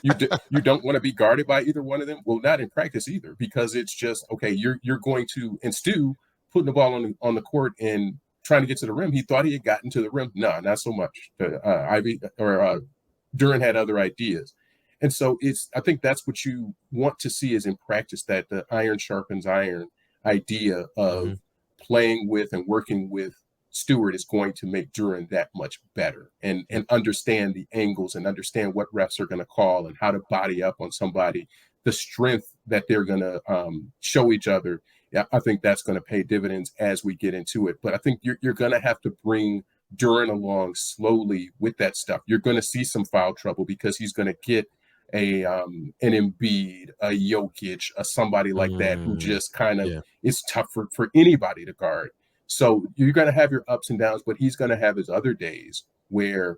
you don't want to be guarded by either one of them. Well, not in practice either, because it's just okay. You're going to, and Stu putting the ball on the court and trying to get to the rim. He thought he had gotten to the rim. No, not so much. Ivey or Duren had other ideas. And so I think that's what you want to see is in practice, that the iron sharpens iron idea of playing with and working with Stewart is going to make Duren that much better and understand the angles and understand what refs are going to call and how to body up on somebody, the strength that they're going to show each other. Yeah, I think that's going to pay dividends as we get into it. But I think you're going to have to bring Duren along slowly with that stuff. You're going to see some foul trouble because he's going to get an Embiid, a Jokic, somebody like that who just kind of is tough for anybody to guard. So you're going to have your ups and downs, but he's going to have his other days where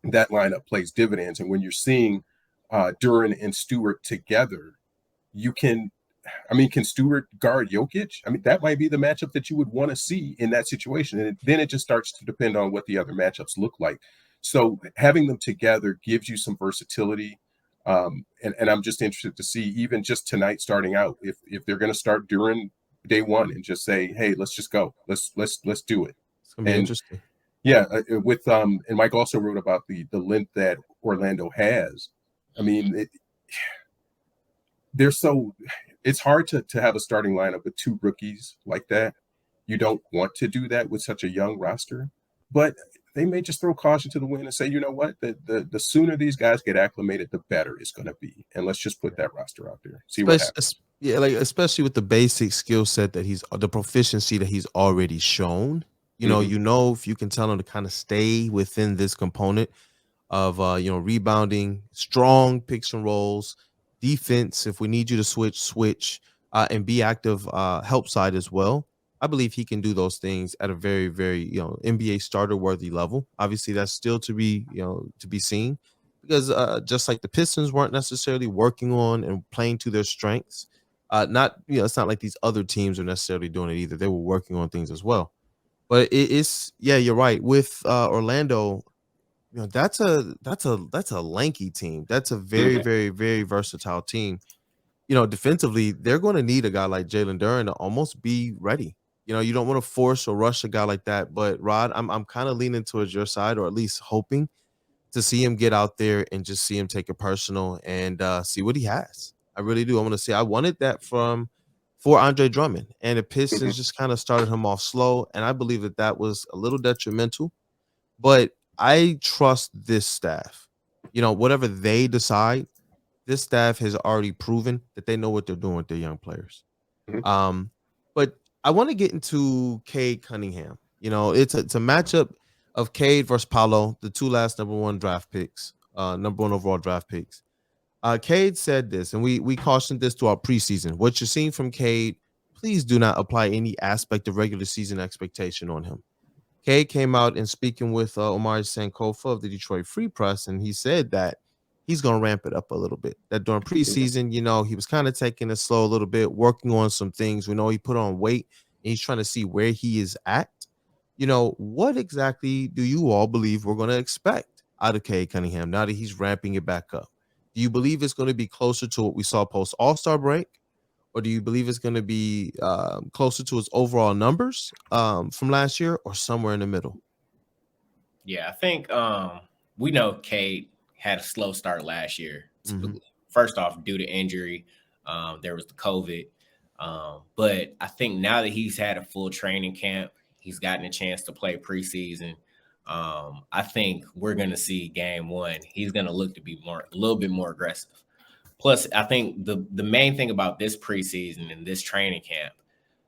that lineup plays dividends. And when you're seeing Duren and Stewart together, can Stewart guard Jokic? I mean, that might be the matchup that you would want to see in that situation. And then it just starts to depend on what the other matchups look like. So having them together gives you some versatility. And I'm just interested to see, even just tonight starting out, if they're going to start Duren day one and just say, hey, let's just go. Let's do it. It's gonna be interesting. Yeah, with and Mike also wrote about the length that Orlando has. I mean, it's hard to have a starting lineup with two rookies like that. You don't want to do that with such a young roster, but they may just throw caution to the wind and say, you know what, the sooner these guys get acclimated, the better it's going to be. And let's just put that roster out there. See what happens. Yeah, like especially with the basic skill set that the proficiency that he's already shown. You know, if you can tell him to kind of stay within this component of rebounding, strong picks and rolls, defense. If we need you to switch, and be active, help side as well. I believe he can do those things at a very, very NBA starter worthy level. Obviously, that's still to be seen, because just like the Pistons weren't necessarily working on and playing to their strengths. It's not like these other teams are necessarily doing it either. They were working on things as well. But you're right. With Orlando, that's a lanky team. That's a very, very, very versatile team. Defensively, they're going to need a guy like Jalen Duren to almost be ready. You don't want to force or rush a guy like that. But Rod, I'm kind of leaning towards your side, or at least hoping to see him get out there and just see him take it personal and see what he has. I really do. I want to see. I wanted that for Andre Drummond, and the Pistons just kind of started him off slow, and I believe that was a little detrimental. But I trust this staff. Whatever they decide, this staff has already proven that they know what they're doing with their young players. But I want to get into Cade Cunningham. It's a matchup of Cade versus Paolo, the two last number one overall draft picks. Cade said this, and we cautioned this throughout preseason. What you're seeing from Cade, please do not apply any aspect of regular season expectation on him. Cade came out and speaking with Omar Sankofa of the Detroit Free Press, and he said that he's going to ramp it up a little bit. That during preseason, he was kind of taking it slow a little bit, working on some things. We know he put on weight, and he's trying to see where he is at. What exactly do you all believe we're going to expect out of Cade Cunningham now that he's ramping it back up? Do you believe it's going to be closer to what we saw post All-Star break? Or do you believe it's going to be closer to his overall numbers from last year, or somewhere in the middle? Yeah, I think we know Cade had a slow start last year. First off, due to injury, there was the COVID. But I think now that he's had a full training camp, he's gotten a chance to play preseason. I think we're going to see game one. He's going to look to be a little bit more aggressive. Plus, I think the main thing about this preseason and this training camp,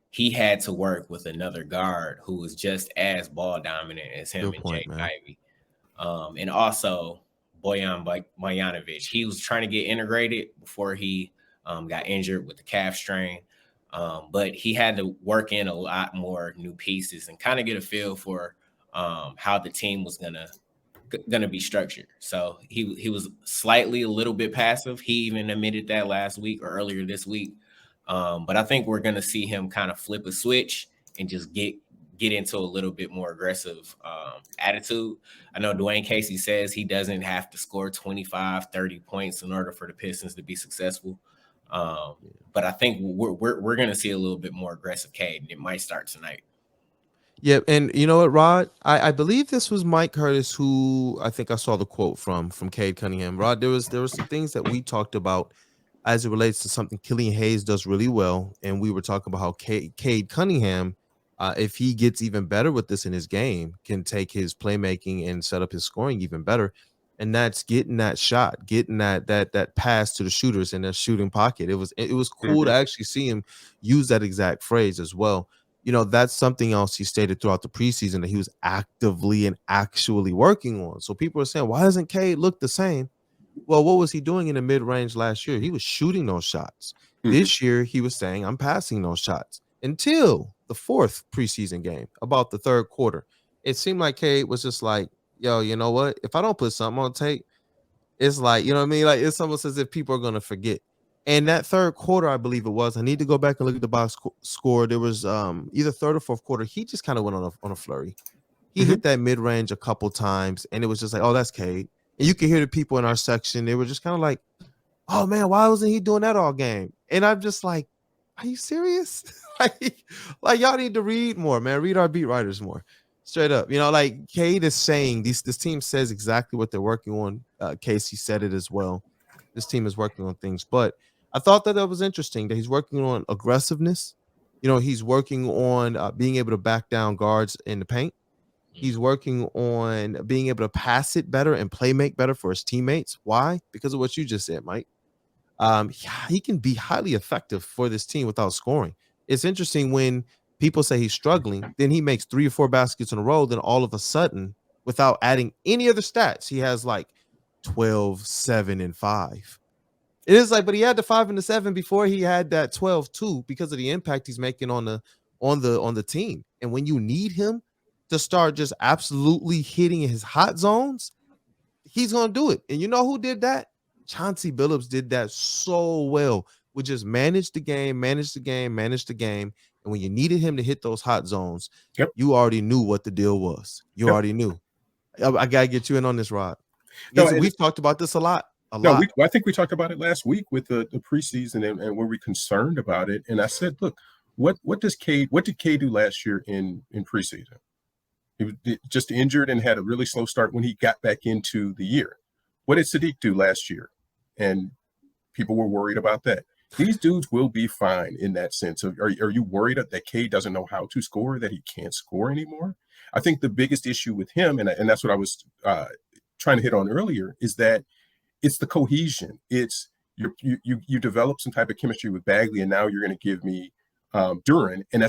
he had to work with another guard who was just as ball dominant as him and Jaden Ivey. And also Bojan Bojanovic. He was trying to get integrated before he got injured with the calf strain. But he had to work in a lot more new pieces and kind of get a feel for how the team was gonna be structured. So he was slightly a little bit passive. He even admitted that last week or earlier this week. But I think we're gonna see him kind of flip a switch and just get get into a little bit more aggressive attitude. I know Dwayne Casey says he doesn't have to score 25, 30 points in order for the Pistons to be successful. But I think we're going to see a little bit more aggressive Cade, and it might start tonight. Yeah, and you know what, Rod? I believe this was Mike Curtis who I think I saw the quote from Cade Cunningham. Rod, there was some things that we talked about as it relates to something Killian Hayes does really well, and we were talking about how Cade Cunningham, if he gets even better with this in his game, can take his playmaking and set up his scoring even better. And that's getting that shot, getting that pass to the shooters in their shooting pocket. It was cool to actually see him use that exact phrase as well. You know, that's something else he stated throughout the preseason that he was actively and actually working on. So people are saying, why doesn't Cade look the same? Well, what was he doing in the mid-range last year? He was shooting those shots. This year, he was saying, I'm passing those shots until the fourth preseason game, about the third quarter. It seemed like Cade was just like, yo, you know what? If I don't put something on tape, it's like, you know what I mean? Like, it's almost as if people are going to forget. And that third quarter, I believe it was, I need to go back and look at the box score. There was either third or fourth quarter. He just kind of went on a flurry. He hit that mid-range a couple times, and it was just like, oh, that's Cade. And you can hear the people in our section. They were just kind of like, oh, man, why wasn't he doing that all game? And I'm just like, are you serious? like y'all need to read more, man. Read our beat writers more. Straight up. You know, like Cade is saying, this team says exactly what they're working on. Casey said it as well. This team is working on things. But I thought that was interesting that he's working on aggressiveness. You know, he's working on being able to back down guards in the paint. He's working on being able to pass it better and play make better for his teammates. Why? Because of what you just said, Mike. He can be highly effective for this team without scoring. It's interesting when people say he's struggling, then he makes 3 or 4 baskets in a row, then all of a sudden, without adding any other stats, he has like 12, 7, and 5. It is like, but he had the 5 and the 7 before he had that 12 too, because of the impact he's making on the team. And when you need him to start just absolutely hitting his hot zones, he's gonna do it. And you know who did that? Chauncey Billups did that so well. Would just manage the game. And when you needed him to hit those hot zones, you already knew what the deal was. You already knew. I gotta get you in on this, Rod. We've talked about this a lot. I think we talked about it last week with the preseason and were we concerned about it. And I said, look, what did Cade do last year in preseason? He was just injured and had a really slow start when he got back into the year. What did Sadiq do last year? And people were worried about that. These dudes will be fine in that sense. Are you worried that Cade doesn't know how to score, that he can't score anymore? I think the biggest issue with him, and that's what I was trying to hit on earlier, is that it's the cohesion. It's you develop some type of chemistry with Bagley, and now you're going to give me Duren, and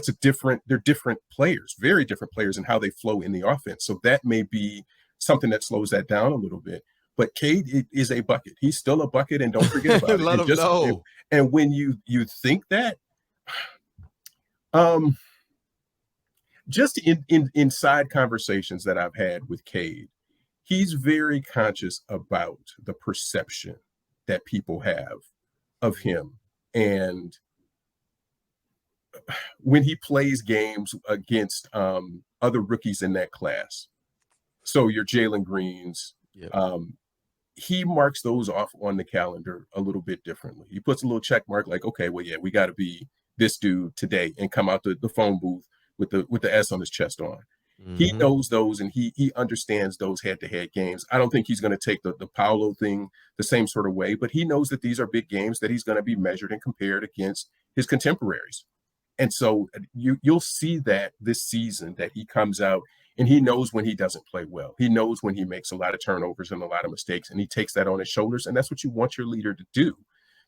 they're different players, very different players in how they flow in the offense. So that may be something that slows that down a little bit. But Cade is a bucket. He's still a bucket, and don't forget about it. Let him know. And when you think that, just inside conversations that I've had with Cade, he's very conscious about the perception that people have of him. And when he plays games against other rookies in that class, so your Jalen Greens, he marks those off on the calendar a little bit differently. He puts a little check mark like, okay, well, yeah, we got to be this dude today, and come out the phone booth with the S on his chest on. He knows those, and he understands those head-to-head games. I don't think he's going to take the Paolo thing the same sort of way, but he knows that these are big games that he's going to be measured and compared against his contemporaries. And so you'll see that this season, that he comes out and he knows when he doesn't play well. He knows when he makes a lot of turnovers and a lot of mistakes, and he takes that on his shoulders, and that's what you want your leader to do.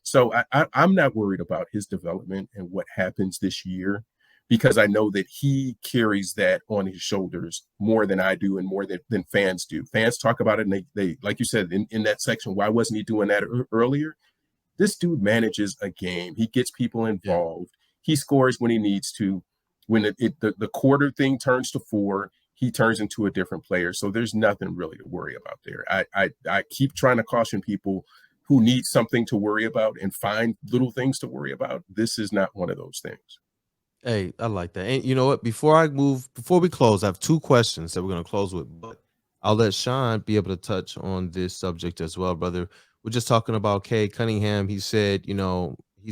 So I'm not worried about his development and what happens this year, because I know that he carries that on his shoulders more than I do and more than fans do. Fans talk about it, and they like you said, in that section, why wasn't he doing that earlier? This dude manages a game. He gets people involved. He scores when he needs to. When the quarter thing turns to 4, he turns into a different player. So there's nothing really to worry about there. I keep trying to caution people who need something to worry about and find little things to worry about. This is not one of those things. Hey, I like that. And you know what? Before we close, I have two questions that we're going to close with, but I'll let Sean be able to touch on this subject as well, brother. We're just talking about Cade Cunningham. He said, he's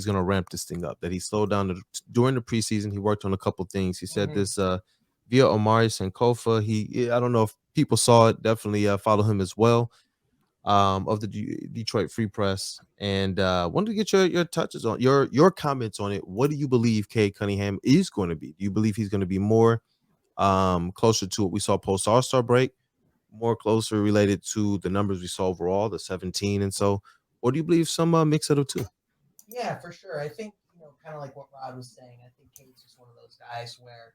going to ramp this thing up, that he slowed down during the preseason. He worked on a couple things. He said this via Omari Sankofa. I don't know if people saw it, definitely follow him as well. Of the Detroit Free Press, and wanted to get your touches on your comments on it. What do you believe Cade Cunningham is going to be? Do you believe he's going to be more closer to what we saw post All-Star break, more closer related to the numbers we saw overall, the 17 and so, or do you believe some mix of the two? Yeah, for sure. I think, kind of like what Rod was saying, I think Cade's just one of those guys where,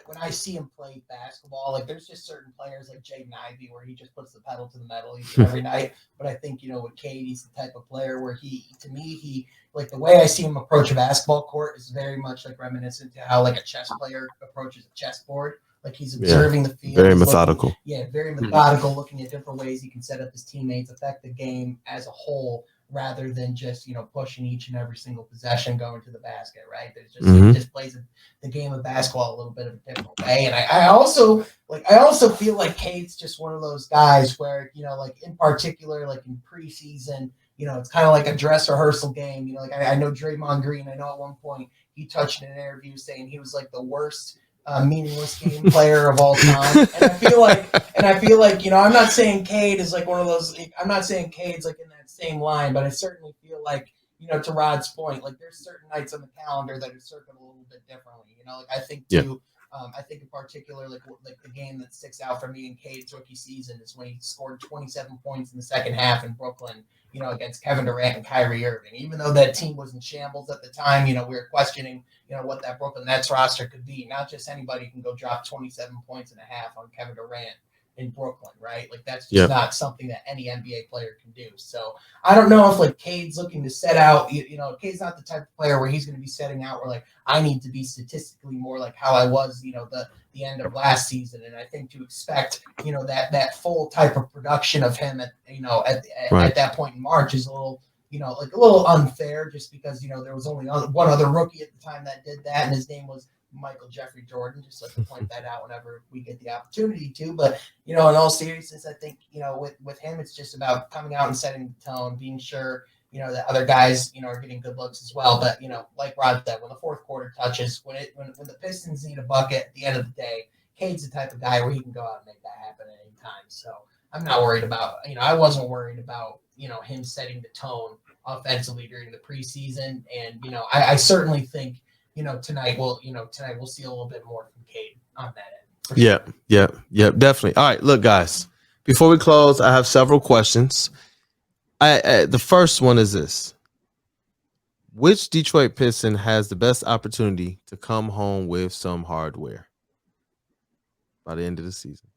when I see him play basketball, like there's just certain players like Jaden Ivey where he just puts the pedal to the metal every night. But I think, with Cade, he's the type of player where he like the way I see him approach a basketball court is very much like reminiscent to how like a chess player approaches a chessboard. Like he's observing the field. Very methodical. Very methodical, looking at different ways he can set up his teammates, affect the game as a whole, rather than just pushing each and every single possession going to the basket, right? But it just plays the game of basketball a little bit of a different way. And I also feel like Cade's just one of those guys where like in particular, like in preseason, it's kind of like a dress rehearsal game. Like I know Draymond Green. I know at one point he touched in an interview saying he was like the worst meaningless game player of all time. And I feel like, I'm not saying Cade is like one of those, I'm not saying Cade's like in that same line, but I certainly feel like, to Rod's point, like there's certain nights on the calendar that are circled a little bit differently. Like I think too, I think in particular, like the game that sticks out for me in Cade's rookie season is when he scored 27 points in the second half in Brooklyn, against Kevin Durant and Kyrie Irving. Even though that team was in shambles at the time, we were questioning, what that Brooklyn Nets roster could be. Not just anybody can go drop 27 points and a half on Kevin Durant in Brooklyn, right? Like that's just not something that any NBA player can do. So I don't know if like Cade's looking to set out, Cade's not the type of player where he's going to be setting out where like I need to be statistically more like how I was, the end of last season. And I think to expect, that full type of production of him at that point in March is a little, like a little unfair just because, there was only one other rookie at the time that did that. And his name was Michael Jeffrey Jordan, just like to point that out whenever we get the opportunity to. But, in all seriousness, I think, with him, it's just about coming out and setting the tone, being sure, that other guys, are getting good looks as well. But, like Rod said, when the fourth quarter touches, when the Pistons need a bucket at the end of the day, Cade's the type of guy where he can go out and make that happen at any time. So I'm not worried about, I wasn't worried about, him setting the tone offensively during the preseason. And, I certainly think, tonight we'll see a little bit more from Cade on that end. Yeah, definitely. All right, look, guys, before we close, I have several questions. The first one is this: which Detroit Piston has the best opportunity to come home with some hardware by the end of the season?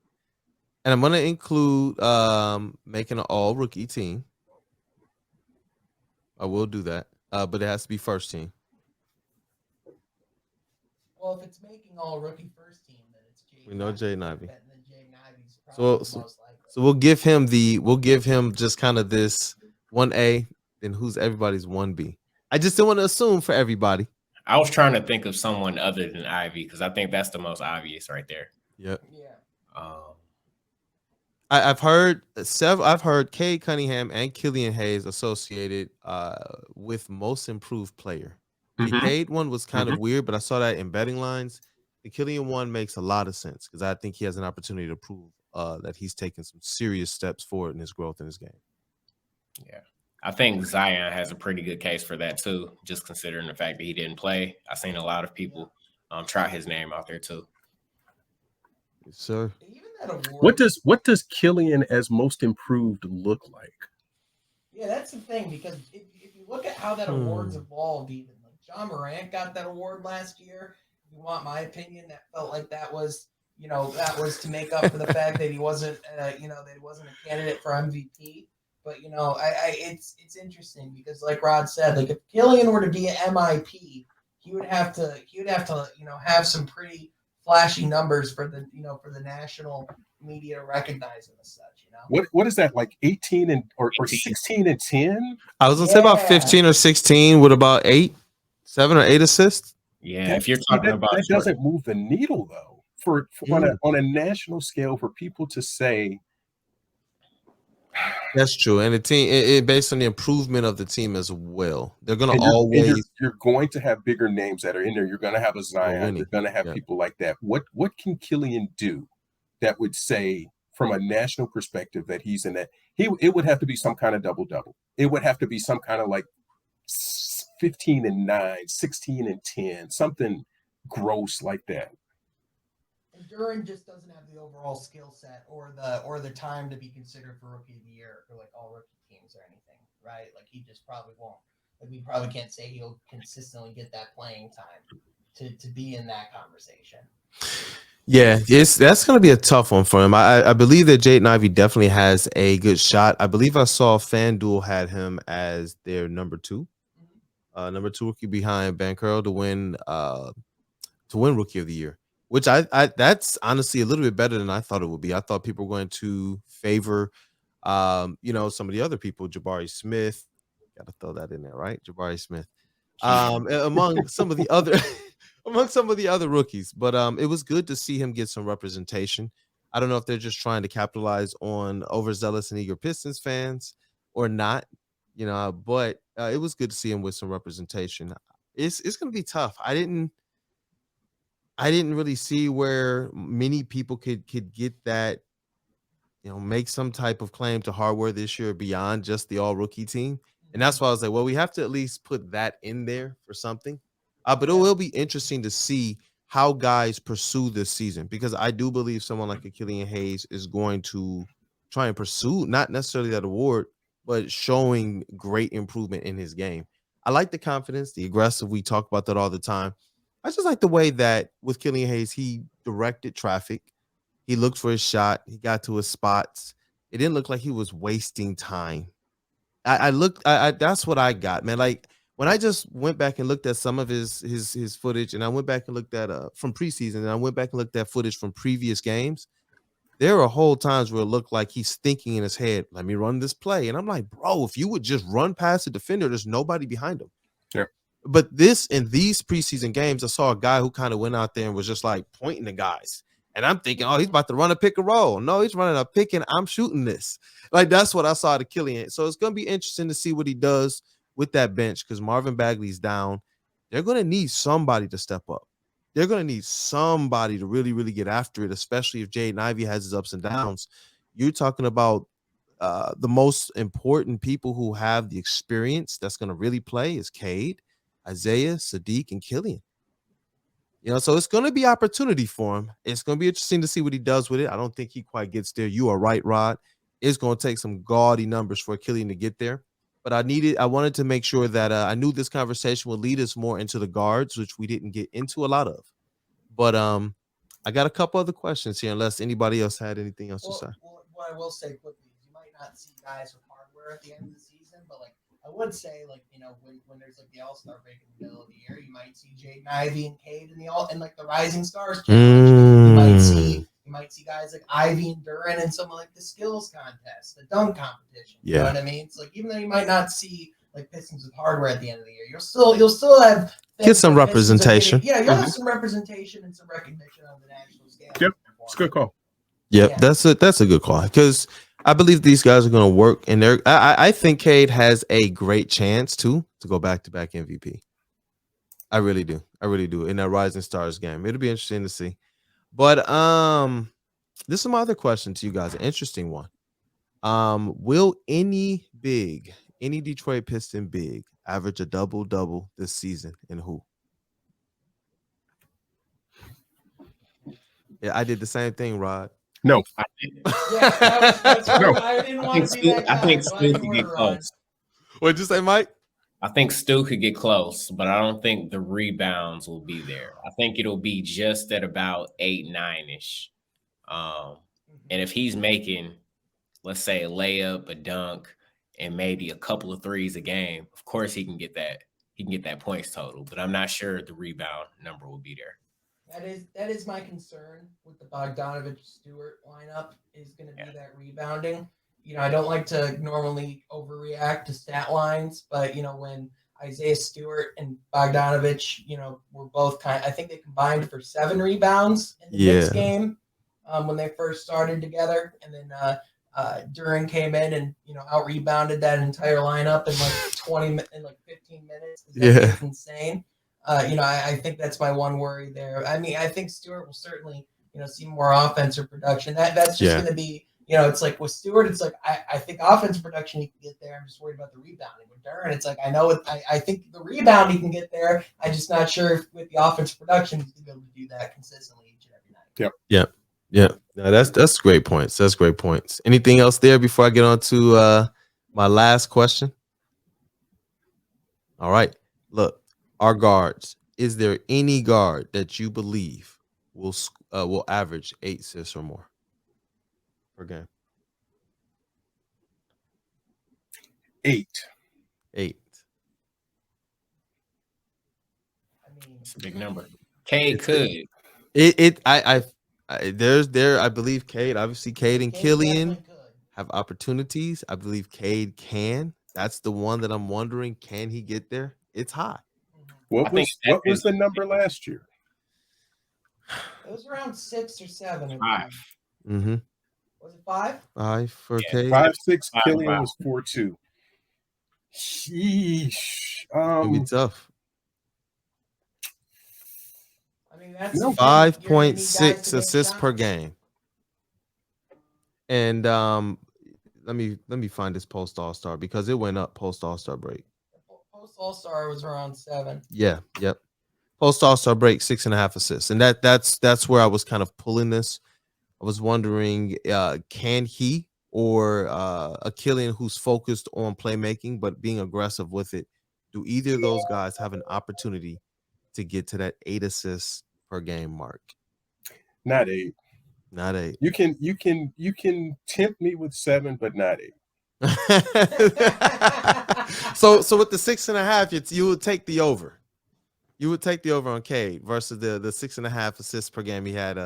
And I'm going to include making an all-rookie team. I will do that, but it has to be first team. Well, if it's making all rookie first team, then it's Jaden. We know Jaden Ivey. So we'll give him just kind of this 1A, then who's everybody's 1B. I just didn't want to assume for everybody. I was trying to think of someone other than Ivey because I think that's the most obvious right there. Yep. Yeah. I've heard Cade Cunningham and Killian Hayes associated with most improved player. The Cade one was kind of weird, but I saw that in betting lines. The Killian one makes a lot of sense because I think he has an opportunity to prove that he's taken some serious steps forward in his growth in his game. Yeah. I think Zion has a pretty good case for that too, just considering the fact that he didn't play. I've seen a lot of people try his name out there too. Yes, sir. What does Killian as most improved look like? Yeah, that's the thing, because if you look at how that award's evolved, even like John Morant got that award last year. If you want my opinion, that felt like that was to make up for the fact that he wasn't that he wasn't a candidate for MVP. But it's interesting because, like Rod said, like if Killian were to be an MIP, he would have to have some pretty flashy numbers for the national media to recognize him as such. What is that, like 18 or 16 and 10? I was gonna say about 15 or 16 with about 7 or 8 assists. Yeah, if you're talking about that doesn't move the needle though. For on a national scale, for people to say That's true, and the team based on the improvement of the team as well. They're gonna and always you're going to have bigger names that are in there. You're going to have a Zion. You're going to have people like that. What can Killian do that would say from a national perspective that he's in that? It would have to be some kind of double-double. It would have to be some kind of like 15-9, 16-10, something gross like that. And Duren just doesn't have the overall skill set or the time to be considered for Rookie of the Year for like all rookie teams or anything, right? Like he just probably won't. Like we probably can't say he'll consistently get that playing time to be in that conversation. Yeah, that's going to be a tough one for him. I believe that Jaden Ivey definitely has a good shot. I believe I saw FanDuel had him as their number two rookie behind Banchero to win Rookie of the Year. Which I that's honestly a little bit better than I thought it would be. I thought people were going to favor, some of the other people, Jabari Smith. Got to throw that in there, right? Jabari Smith, among some of the other rookies. But it was good to see him get some representation. I don't know if they're just trying to capitalize on overzealous and eager Pistons fans or not, But it was good to see him with some representation. It's going to be tough. I didn't really see where many people could get that, make some type of claim to hardware this year beyond just the all rookie team. And that's why I was like, well, we have to at least put that in there for something. But it will be interesting to see how guys pursue this season, because I do believe someone like a Killian Hayes is going to try and pursue not necessarily that award, but showing great improvement in his game. I like the confidence, the aggressive. We talk about that all the time. I just like the way that with Killian Hayes, he directed traffic. He looked for his shot. He got to his spots. It didn't look like he was wasting time. That's what I got, man. Like when I just went back and looked at some of his footage, and I went back and looked at from preseason, and I went back and looked at footage from previous games. There are whole times where it looked like he's thinking in his head, let me run this play. And I'm like, bro, if you would just run past the defender, there's nobody behind him. Yeah. But in these preseason games, I saw a guy who kind of went out there and was just like pointing to guys. And I'm thinking, oh, he's about to run a pick and roll. No, he's running a pick and I'm shooting this. Like, that's what I saw to Killian. So it's going to be interesting to see what he does with that bench, because Marvin Bagley's down. They're going to need somebody to step up. They're going to need somebody to really, really get after it, especially if Jaden Ivey has his ups and downs. You're talking about the most important people who have the experience that's going to really play is Cade, Isaiah, Sadiq, and Killian. So it's going to be opportunity for him. It's going to be interesting to see what he does with it. I don't think he quite gets there. You are right, Rod. It's going to take some gaudy numbers for Killian to get there. But I wanted to make sure that I knew this conversation would lead us more into the guards, which we didn't get into a lot of. But I got a couple other questions here, unless anybody else had anything else to say. Well, what I will say quickly is you might not see guys with hardware at the end of the season, but like I would say, like, when there's like the All-Star break in the middle of the year, you might see Jaden Ivey and Cade and like the Rising Stars challenge. You might see guys like Ivey and Duren in some of like the skills contest, the dunk competition. Yeah. You know what I mean? It's like even though you might not see like Pistons with hardware at the end of the year, you'll still have get some representation. You'll have some representation and some recognition on the national scale. Yep, it's a good call. Yep, yeah. That's a good call, because I believe these guys are going to work, and I think Cade has a great chance to go back-to-back MVP. I really do in that Rising Stars game. It'll be interesting to see. But this is my other question to you guys, an interesting one. Will any Detroit Piston big average a double-double this season, and who? Yeah, I did the same thing, Rod. No. That's No. I didn't want to be that guy. I think Stu could get close. What'd you say, Mike? I think Stu could get close, but I don't think the rebounds will be there. I think it'll be just at about 8-9-ish. And if he's making, let's say, a layup, a dunk, and maybe a couple of threes a game, of course he can get that. He can get that points total, but I'm not sure the rebound number will be there. That is my concern with the Bogdanovich-Stewart lineup is going to be that rebounding. I don't like to normally overreact to stat lines, but when Isaiah Stewart and Bogdanovich, were both I think they combined for 7 rebounds in the Knicks game when they first started together. And then Duren came in and, out-rebounded that entire lineup in like 15 minutes. It's insane. I think that's my one worry there. I mean, I think Stewart will certainly, see more offensive production. That's just going to be, it's like with Stewart, it's like I think offensive production he can get there. I'm just worried about the rebounding. With Duren, it's like I think the rebound he can get there. I'm just not sure if with the offensive production he's going to be able to do that consistently each and every night. Yeah. No, that's great points. That's great points. Anything else there before I get on to my last question? All right. Look, our guards. Is there any guard that you believe will average 8 assists or more per game? 8. I mean, it's a big number. Cade could. I believe Cade. Obviously, Cade and Killian have opportunities. I believe Cade can. That's the one that I'm wondering. Can he get there? It's high. What was the number last year? It was around 6 or 7. 5. Mm-hmm. Was it 5? 5 for Cade. 5'6". Killian was 4'2". Sheesh. It'll be tough. I mean, that's 5.6 assists per game. And let me find this post All-Star because it went up post All-Star break. Post All-Star was around 7. Yeah, yep. Post All-Star break, 6.5 assists. And that's where I was kind of pulling this. I was wondering, can he or a Killian who's focused on playmaking but being aggressive with it, do either of those guys have an opportunity to get to that 8 assists per game mark? Not 8. Not 8. You can tempt me with 7, but not 8. So with the 6.5, you would take the over. You would take the over on Cade versus the 6.5 assists per game he had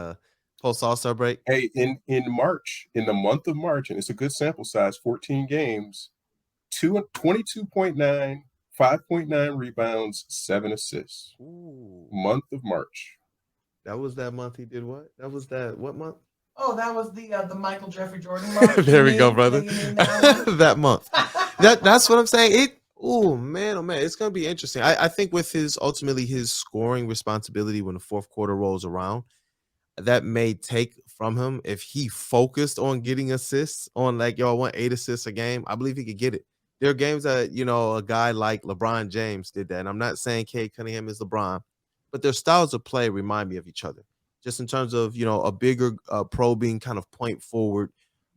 post All-Star break. Hey, in March, in the month of March, and it's a good sample size, 14 games, 22.9, 5.9 rebounds, 7 assists. Ooh. Month of March. That was that month he did what? That was that what month? Oh, that was the Michael Jeffrey Jordan month. There we go, brother. That month. That's what I'm saying. Oh man, it's gonna be interesting. I think with his scoring responsibility when the fourth quarter rolls around, that may take from him if he focused on getting assists on I want 8 assists a game. I believe he could get it. There are games that a guy like LeBron James did that, and I'm not saying Cade Cunningham is LeBron, but their styles of play remind me of each other. Just in terms of a bigger probing kind of point forward,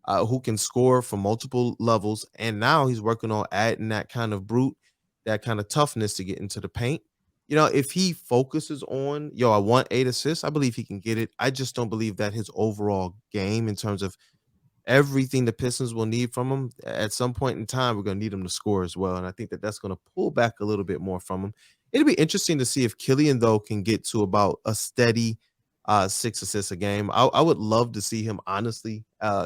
who can score from multiple levels, and now he's working on adding that kind of brute, that kind of toughness to get into the paint. If he focuses on, I want 8 assists, I believe he can get it. I just don't believe that his overall game, in terms of everything the Pistons will need from him, at some point in time, we're going to need him to score as well. And I think that's going to pull back a little bit more from him. It'll be interesting to see if Killian, though, can get to about a steady 6 assists a game. I would love to see him, honestly,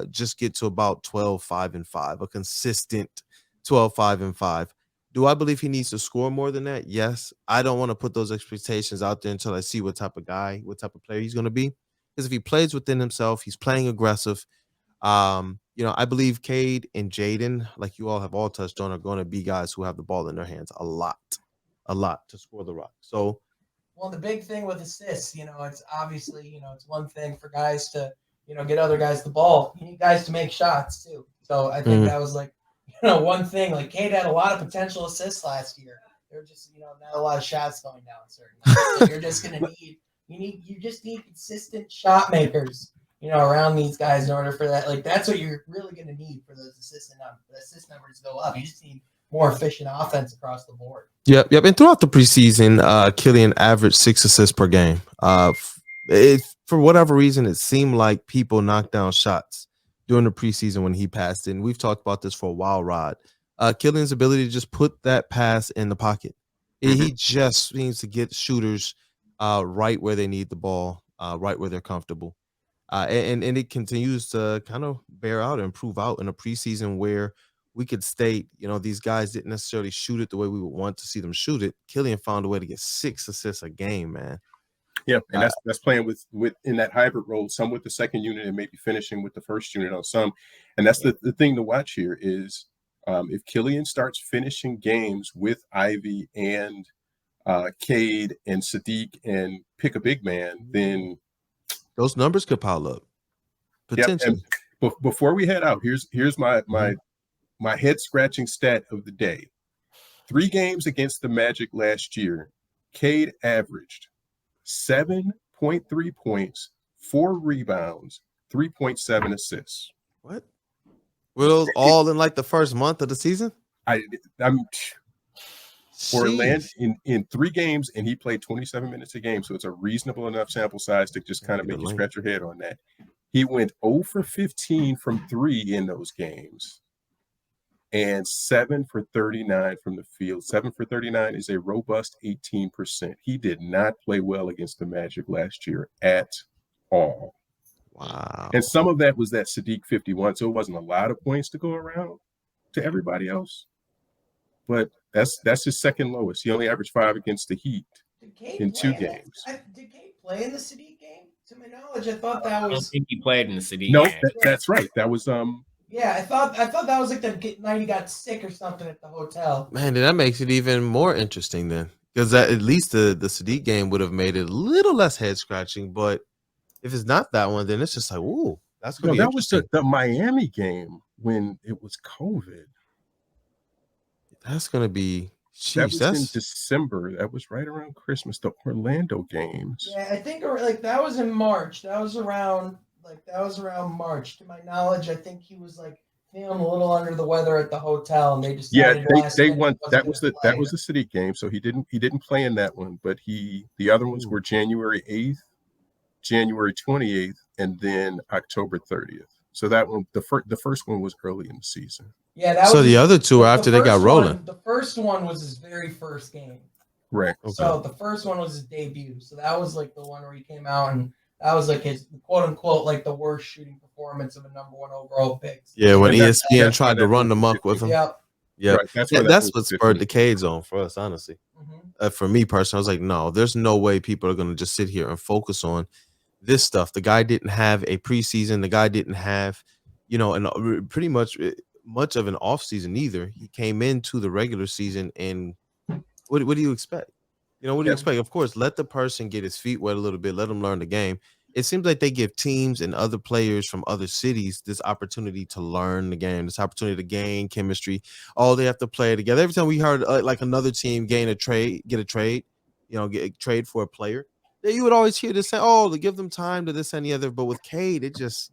just get to about 12, 5, and 5, a consistent 12, 5, and 5. Do I believe he needs to score more than that? Yes. I don't want to put those expectations out there until I see what type of guy, what type of player he's going to be. Because if he plays within himself, he's playing aggressive. I believe Cade and Jaden, like you all have all touched on, are going to be guys who have the ball in their hands a lot to score the rock. So, well, the big thing with assists, it's obviously, it's one thing for guys to, get other guys the ball. You need guys to make shots too. So I think that was one thing. Like Cade had a lot of potential assists last year. There were just, not a lot of shots going down certain nights. So you're just gonna need you just need consistent shot makers, around these guys in order for that. That's what you're really gonna need for those assist numbers to go up. You just need more efficient offense across the board. Yep. And throughout the preseason, Killian averaged 6 assists per game. For whatever reason, it seemed like people knocked down shots during the preseason when he passed it. And we've talked about this for a while, Rod. Killian's ability to just put that pass in the pocket. He just seems to get shooters right where they need the ball, right where they're comfortable. And it continues to kind of bear out and prove out in a preseason where we could state, these guys didn't necessarily shoot it the way we would want to see them shoot it. Killian found a way to get 6 assists a game, man. Yeah, and that's playing with in that hybrid role, some with the second unit and maybe finishing with the first unit on some. And that's the thing to watch here is if Killian starts finishing games with Ivey and Cade and Sadiq and pick a big man, then those numbers could pile up. Potentially. Yep. Before we head out, here's my head scratching stat of the day. 3 games against the Magic last year, Cade averaged 7.3 points, 4 rebounds, 3.7 assists. What? Were those all in like the first month of the season? I'm Orlando in 3 games, and he played 27 minutes a game, so it's a reasonable enough sample size to just kind of make you scratch your head on that. He went 0 for 15 from 3 in those games, and 7 for 39 from the field. 7 for 39 is a robust 18%. He did not play well against the Magic last year at all. Wow. And some of that was that Sadiq 51, so it wasn't a lot of points to go around to everybody else. But that's his second lowest. He only averaged 5 against the Heat in 2 games. Did Cade play in the Sadiq game? To my knowledge, I thought that was. I don't think he played in the Sadiq No, game. that's right. That was Yeah, I thought that was like the night he got sick or something at the hotel. Man, then that makes it even more interesting then, because at least the Sadiq game would have made it a little less head scratching. But if it's not that one, then it's just like, ooh, that's gonna be that was interesting. the Miami game when it was COVID. That's gonna be. That was in December. That was right around Christmas. The Orlando games. Yeah, I think like that was in March. That was around March. To my knowledge, I think he was like feeling a little under the weather at the hotel, and they just they won. That was the Sadiq game. So he didn't play in that one, but the other ones were January 8th, January 28th, and then October 30th. So that one, the first one was early in the season. Yeah, so the other two after they got rolling. The first one was his very first game. Right. Okay. So the first one was his debut. So that was like the one where he came out, and that was like his quote unquote like the worst shooting performance of a number 1 overall pick. Yeah, when ESPN tried to run the muck with him. Yep. Yeah, right. That's what spurred the Cade zone for us, honestly. Mm-hmm. For me personally, I was like, no, there's no way people are going to just sit here and focus on this stuff. The guy didn't have a preseason. The guy didn't have, and pretty much of an off season either. He came into the regular season, and what do you expect? What do you expect? Of course, let the person get his feet wet a little bit. Let him learn the game. It seems like they give teams and other players from other cities this opportunity to learn the game, this opportunity to gain chemistry. Oh, they have to play together. Every time we heard like another team get a trade, trade for a player, you would always hear this say, "Oh, to give them time to this and the other." But with Cade, it just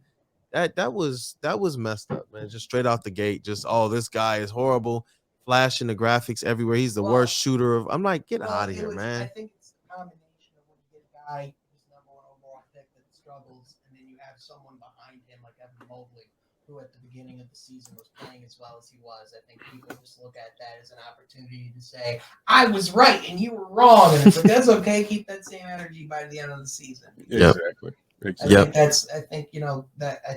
that was messed up, man. Just straight out the gate, just this guy is horrible, flashing the graphics everywhere. He's the worst shooter of. I'm like, get out of here, man. I think it's a combination of when you get a guy who's number 1 overall pick that struggles, and then you have someone behind him like Evan Mobley, who at the beginning of the season was playing as well as he was. I think people just look at that as an opportunity to say, I was right and you were wrong. And it's like, that's okay. Keep that same energy by the end of the season. Yep. Exactly. I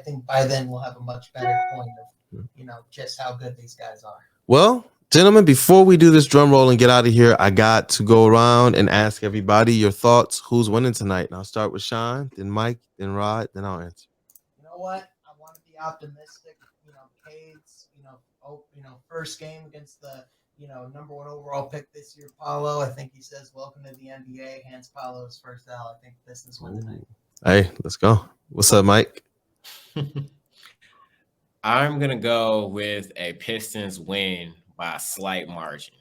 think by then we'll have a much better point of, just how good these guys are. Well, gentlemen, before we do this drum roll and get out of here, I got to go around and ask everybody your thoughts. Who's winning tonight? And I'll start with Sean, then Mike, then Rod, then I'll answer. You know what? I want to be optimistic. Cade's, first game against the, number 1 overall pick this year, Paolo. I think he says, welcome to the NBA. Hands Paolo his first L. I think Pistons win tonight. Hey, let's go. What's up, Mike? I'm going to go with a Pistons win by a slight margin.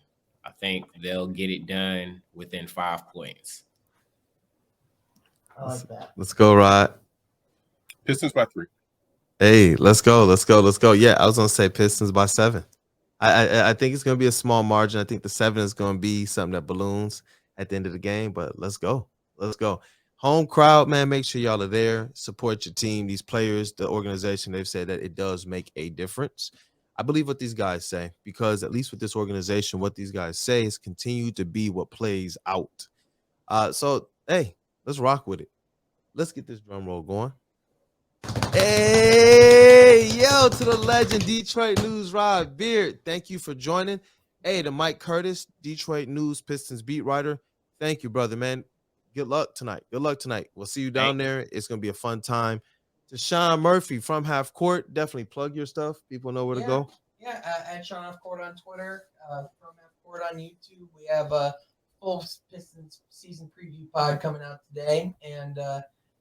I think they'll get it done within 5 points. I like that. Let's go, Rod. Pistons by 3. Hey, let's go. Yeah, I was going to say Pistons by 7. I think it's going to be a small margin. I think the 7 is going to be something that balloons at the end of the game, but let's go. Home crowd, man, make sure y'all are there. Support your team, these players, the organization. They've said that it does make a difference. I believe what these guys say, because at least with this organization, what these guys say is continue to be what plays out. So, hey, let's rock with it. Let's get this drum roll going. Hey! Hey, yo, to the legend Detroit News, Rod Beard. Thank you for joining. Hey, to Mike Curtis, Detroit News Pistons beat writer. Thank you, brother, man. Good luck tonight. Good luck tonight. We'll see you down there. It's going to be a fun time. To Sean Murphy from Half Court, definitely plug your stuff. People know where to go. Yeah, at Sean Half Court on Twitter, from Half Court on YouTube. We have a full Pistons season preview pod coming out today. And,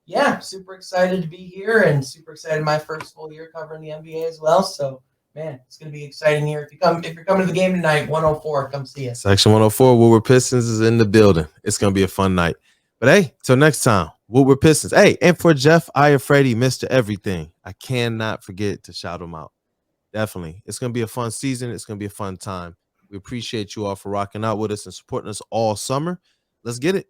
yeah, super excited to be here and super excited my first full year covering the NBA as well. So, man, it's going to be exciting here. If you're coming to the game tonight, 104, come see us. Section 104, Woodward Pistons is in the building. It's going to be a fun night. But, hey, till next time, Woodward Pistons. Hey, and for Jeff Iafredi, Mr. Everything, I cannot forget to shout him out. Definitely. It's going to be a fun season. It's going to be a fun time. We appreciate you all for rocking out with us and supporting us all summer. Let's get it.